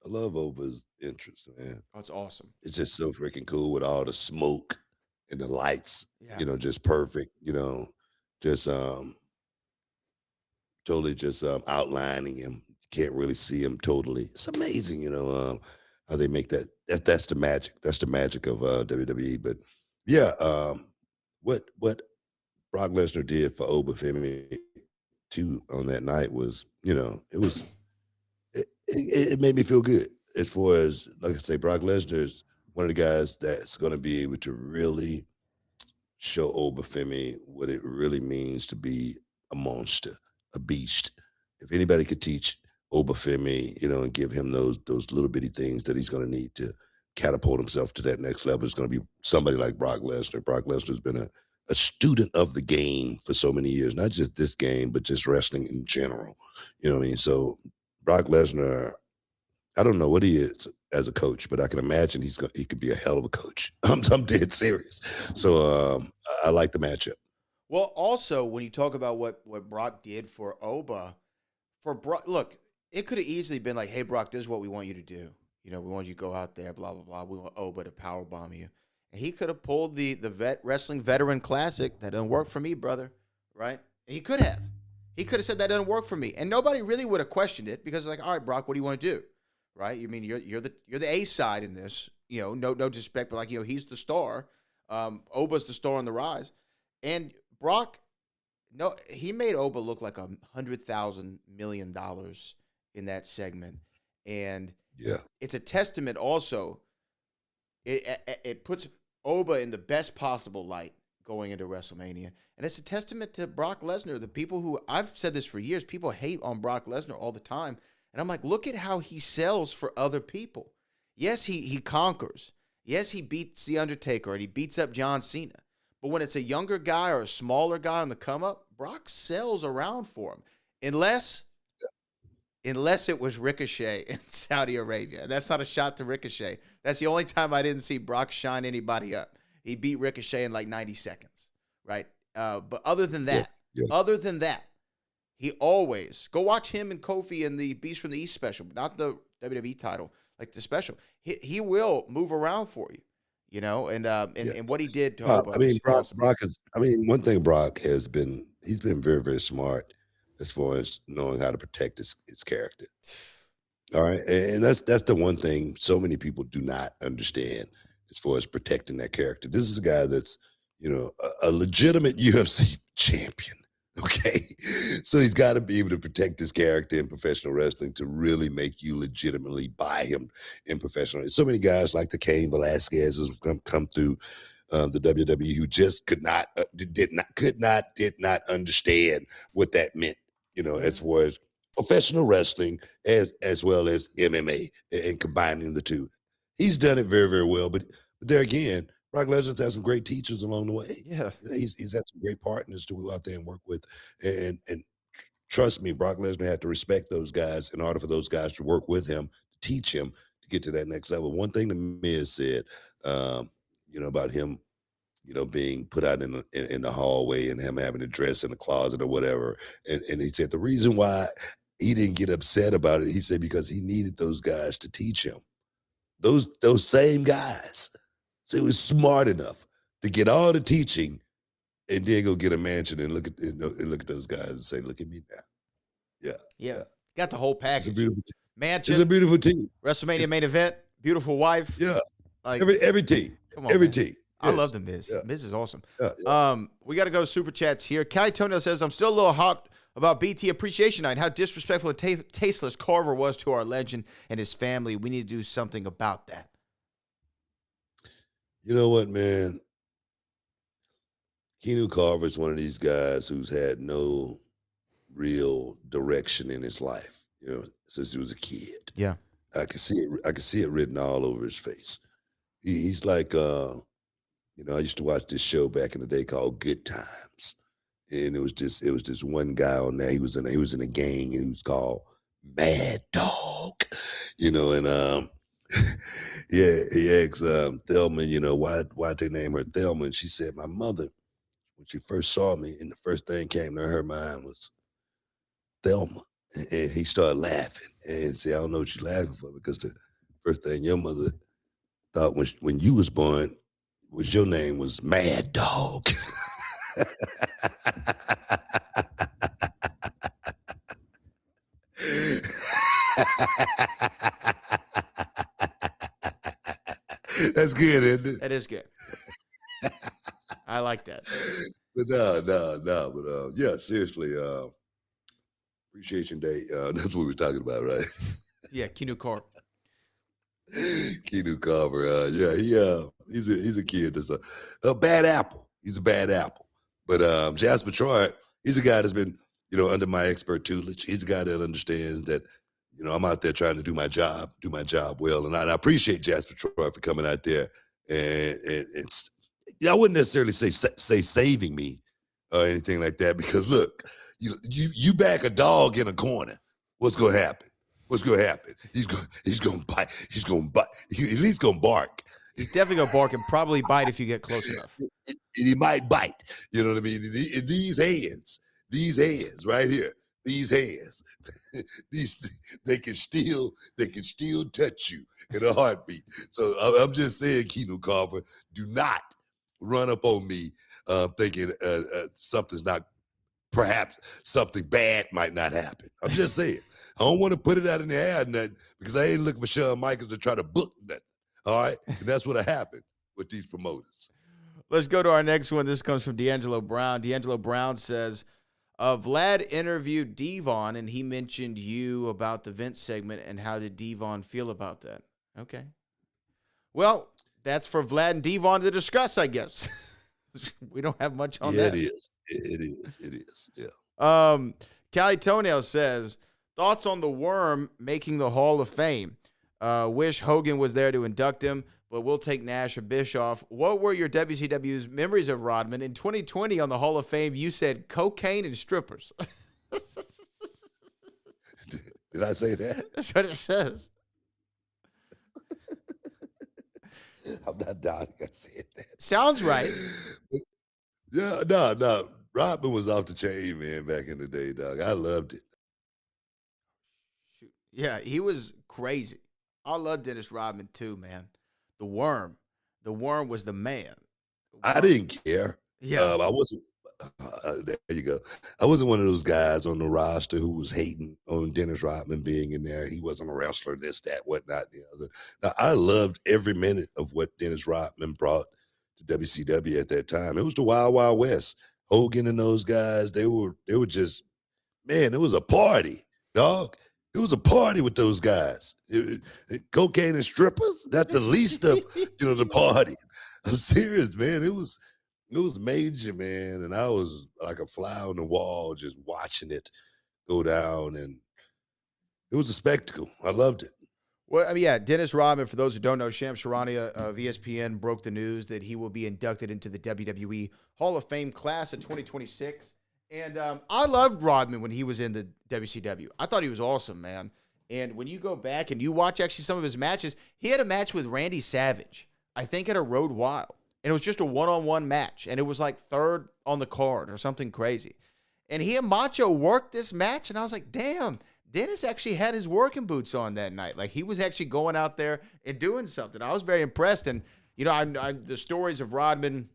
I love Oba's interest, man. Oh, it's awesome. It's just so freaking cool with all the smoke and the lights, Yeah. you know, just perfect, you know, just totally just outlining him. Can't really see him totally. It's amazing, you know, how they make that. That's the magic. That's the magic of WWE. But yeah, what Brock Lesnar did for Oba Femi too on that night was, you know, it made me feel good. As far as, like I say, Brock Lesnar is one of the guys that's going to be able to really show Oba Femi what it really means to be a monster, a beast. If anybody could teach Oba Femi, you know, and give him those little bitty things that he's going to need to catapult himself to that next level, it's going to be somebody like Brock Lesnar. Brock Lesnar's been a student of the game for so many years, not just this game, but just wrestling in general. You know what I mean? So Brock Lesnar, I don't know what he is as a coach, but I can imagine he could be a hell of a coach. I'm dead serious. So I like the matchup. Well, also, when you talk about what Brock did for Oba, look, it could have easily been like, hey, Brock, this is what we want you to do. You know, we want you to go out there, blah, blah, blah. We want Oba to powerbomb you. And he could have pulled the wrestling veteran classic. That doesn't work for me, brother, right? He could have. He could have said that doesn't work for me. And nobody really would have questioned it because it's like, all right, Brock, what do you want to do? Right? You mean you're the A side in this, you know, no disrespect, but like, you know, he's the star. Oba's the star on the rise. And Brock, no, he made Oba look like $100,000 million in that segment. And yeah, it's a testament also. It puts Oba in the best possible light going into WrestleMania. And it's a testament to Brock Lesnar. The people who, I've said this for years, people hate on Brock Lesnar all the time. And I'm like, look at how he sells for other people. Yes, he conquers. Yes, he beats The Undertaker and he beats up John Cena. But when it's a younger guy or a smaller guy on the come up, Brock sells around for him. Unless it was Ricochet in Saudi Arabia. And that's not a shot to Ricochet. That's the only time I didn't see Brock shine anybody up. He beat Ricochet in like 90 seconds, right? But other than that, he always, go watch him and Kofi in the Beast from the East special, not the WWE title, like the special. He will move around for you, you know, and what he did to Oba. I mean, awesome. one thing Brock he's been very, very smart as far as knowing how to protect his character. All right. And that's the one thing so many people do not understand as far as protecting that character. This is a guy that's, you know, a legitimate UFC champion. Okay. So he's got to be able to protect his character in professional wrestling to really make you legitimately buy him in professional. So many guys like the Cain Velasquez has come through the WWE who just did not understand what that meant, you know, as far as professional wrestling as well as MMA and combining the two. He's done it very, very well. But there again, Brock Lesnar's had some great teachers along the way. Yeah. He's had some great partners to go out there and work with. And trust me, Brock Lesnar had to respect those guys in order for those guys to work with him, to teach him to get to that next level. One thing the Miz said, you know, about him, you know, being put out in the hallway and him having to dress in the closet or whatever. And he said the reason why he didn't get upset about it, he said, because he needed those guys to teach him. Those same guys. So he was smart enough to get all the teaching and then go get a mansion and look at those guys and say, "Look at me now." Yeah. Got the whole package. It's a beautiful team. Mansion. It's a beautiful team. WrestleMania main event. Beautiful wife. Yeah. Like Every team. Come on, every man. team. I Yes. love the Miz. Yeah. Miz is awesome. Yeah. We got to go super chats here. Callie Toenail says, I'm still a little hot about BT Appreciation Night. How disrespectful and tasteless Carver was to our legend and his family. We need to do something about that. You know what, man? Keanu Carver's one of these guys who's had no real direction in his life, since he was a kid. Yeah. I can see it written all over his face. He's like, I used to watch this show back in the day called Good Times, and it was this one guy on there. He was in a gang, and he was called Mad Dog, and yeah, he asked Thelma, why'd they name her Thelma? And she said, my mother, when she first saw me, and the first thing came to her mind was Thelma. And he started laughing and said, I don't know what you're laughing for, because the first thing your mother thought when you was born was your name was Mad Dog. That's good, isn't it? That is good. I like that. But no. Yeah, seriously. Appreciation Day. That's what we're talking about, right? Yeah, Keanu Carver. Keanu Carver. He's a kid that's a bad apple. He's a bad apple. But Jasper Troy, he's a guy that's been, under my expert tutelage. He's a guy that understands that, I'm out there trying to do my job well. And I appreciate Jasper Troy for coming out there. And it's, I wouldn't necessarily say saving me or anything like that, because look, you back a dog in a corner, what's going to happen? He's going to bite. He's going to bite. He at least going to bark. He's definitely going to bark and probably bite if you get close enough. And he might bite. You know what I mean? And these hands right here, these hands, they can still touch you in a heartbeat. So I'm just saying, Keanu Carver, do not run up on me thinking perhaps something bad might not happen. I'm just saying. I don't want to put it out in the air or nothing, because I ain't looking for Shawn Michaels to try to book nothing. All right? And that's what happened with these promoters. Let's go to our next one. This comes from D'Angelo Brown. D'Angelo Brown says, Vlad interviewed Devon, and he mentioned you about the Vince segment, and how did Devon feel about that? Okay. Well, that's for Vlad and Devon to discuss, I guess. We don't have much on that. It is. Yeah. Callie Toenail says, thoughts on the Worm making the Hall of Fame. Wish Hogan was there to induct him, but we'll take Nash or Bischoff. What were your WCW's memories of Rodman? In 2020 on the Hall of Fame, you said cocaine and strippers. Did I say that? That's what it says. I'm not doubting I said that. Sounds right. Yeah, no. Rodman was off the chain, man, back in the day, dog. I loved it. Shoot. Yeah, he was crazy. I love Dennis Rodman too, man. The Worm was the man. I didn't care. Yeah. I wasn't. There you go. I wasn't one of those guys on the roster who was hating on Dennis Rodman being in there. He wasn't a wrestler, this, that, whatnot, the other. Now, I loved every minute of what Dennis Rodman brought to WCW at that time. It was the Wild Wild West. Hogan and those guys, they were just, man, it was a party, dog. It was a party with those guys. Cocaine and strippers, that's the least of, the party. I'm serious, man. It was major, man. And I was like a fly on the wall just watching it go down. And it was a spectacle. I loved it. Well, I mean, yeah, Dennis Rodman, for those who don't know, Shams Charania of ESPN broke the news that he will be inducted into the WWE Hall of Fame class of 2026. And I loved Rodman when he was in the WCW. I thought he was awesome, man. And when you go back and you watch actually some of his matches, he had a match with Randy Savage, I think at a Road Wild. And it was just a one-on-one match. And it was like third on the card or something crazy. And he and Macho worked this match. And I was like, damn, Dennis actually had his working boots on that night. Like, he was actually going out there and doing something. I was very impressed. And, the stories of Rodman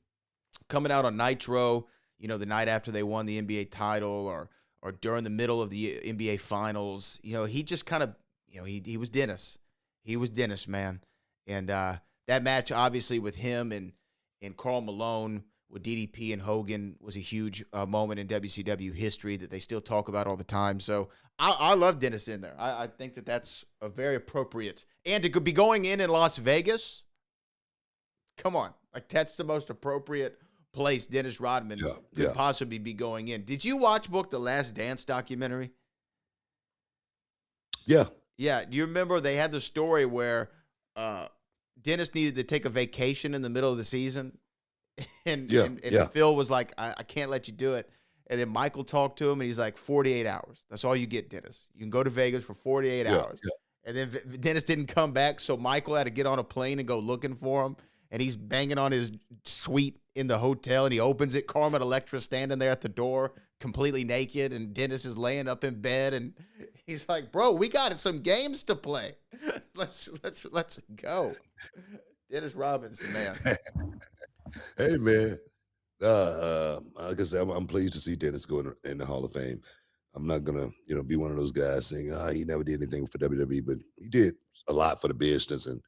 coming out on Nitro the night after they won the NBA title or during the middle of the NBA finals. He just kind of, he was Dennis. He was Dennis, man. And that match, obviously, with him and Karl Malone with DDP and Hogan was a huge moment in WCW history that they still talk about all the time. So I love Dennis in there. I think that's a very appropriate. And to be going in Las Vegas, come on. Like, that's the most appropriate place Dennis Rodman could possibly be going in. Did you watch The Last Dance documentary? Yeah. Yeah. Do you remember they had the story where Dennis needed to take a vacation in the middle of the season? And Phil was like, I can't let you do it. And then Michael talked to him, and he's like, 48 hours. That's all you get, Dennis. You can go to Vegas for 48 hours. Yeah. And then Dennis didn't come back, so Michael had to get on a plane and go looking for him. And he's banging on his suite in the hotel, and he opens it. Carmen Electra's standing there at the door, completely naked, and Dennis is laying up in bed. And he's like, "Bro, we got some games to play. Let's go." Dennis Robinson, man. Hey, man. Like I said, I'm pleased to see Dennis going in the Hall of Fame. I'm not gonna, be one of those guys saying, he never did anything for WWE, but he did a lot for the business, and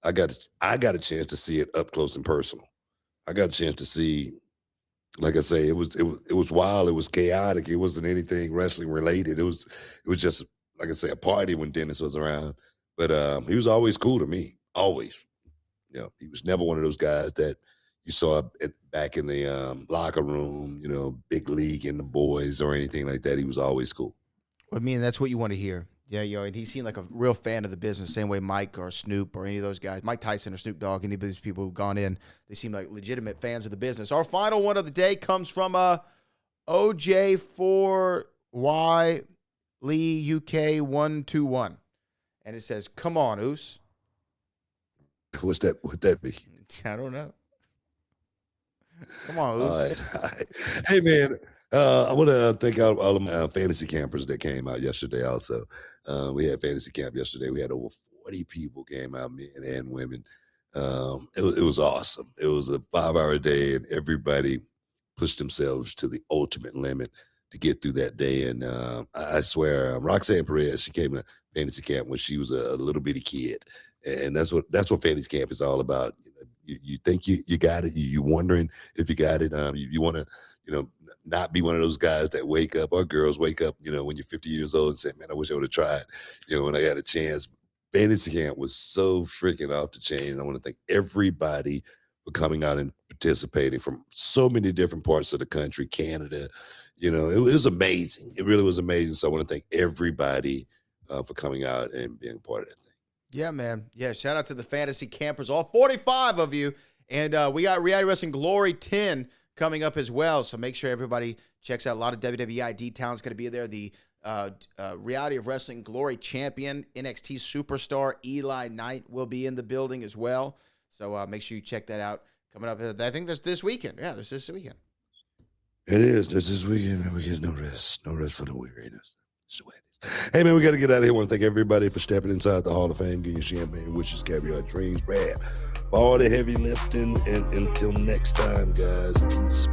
I got a chance to see it up close and personal. I got a chance to see, like I say, it was wild, it was chaotic, it wasn't anything wrestling related. It was just, like I say, a party when Dennis was around. But he was always cool to me, always. He was never one of those guys that you saw back in the locker room, big league and the boys or anything like that. He was always cool. I mean, that's what you want to hear. Yeah, and he seemed like a real fan of the business, same way Mike or Snoop or any of those guys, Mike Tyson or Snoop Dogg, any of these people who've gone in, they seem like legitimate fans of the business. Our final one of the day comes from OJ4Y Lee UK 121. And it says, "Come on, Oos." What that mean? I don't know. Come on, Oos. All right. Hey, man, I want to thank all of my fantasy campers that came out yesterday also. We had fantasy camp yesterday. We had over 40 people came out, men and women. It was awesome. It was a 5-hour day, and everybody pushed themselves to the ultimate limit to get through that day. And I swear, Roxanne Perez, she came to fantasy camp when she was a little bitty kid. And that's what fantasy camp is all about. You think you got it. You wondering if you got it. You want to, not be one of those guys that wake up, or girls wake up, when you're 50 years old and say, "Man, I wish I would have tried, when I got a chance." Fantasy camp was so freaking off the chain. And I want to thank everybody for coming out and participating from so many different parts of the country, Canada. It was amazing. It really was amazing. So I want to thank everybody for coming out and being a part of that thing. Yeah, man. Yeah, shout out to the fantasy campers, all 45 of you. And we got Reality Wrestling Glory 10 coming up as well. So make sure everybody checks out. A lot of WWE ID talent's going to be there. The Reality of Wrestling Glory champion, NXT superstar Eli Knight will be in the building as well. So make sure you check that out coming up. I think that's this weekend. Yeah, this weekend. It is. This weekend, and we get no rest. No rest for the weariness. It's the way it is. Hey, man, we got to get out of here. I want to thank everybody for stepping inside the Hall of Fame, getting your champagne, wishes, caviar, dreams, Brad, for all the heavy lifting. And until next time, guys, peace.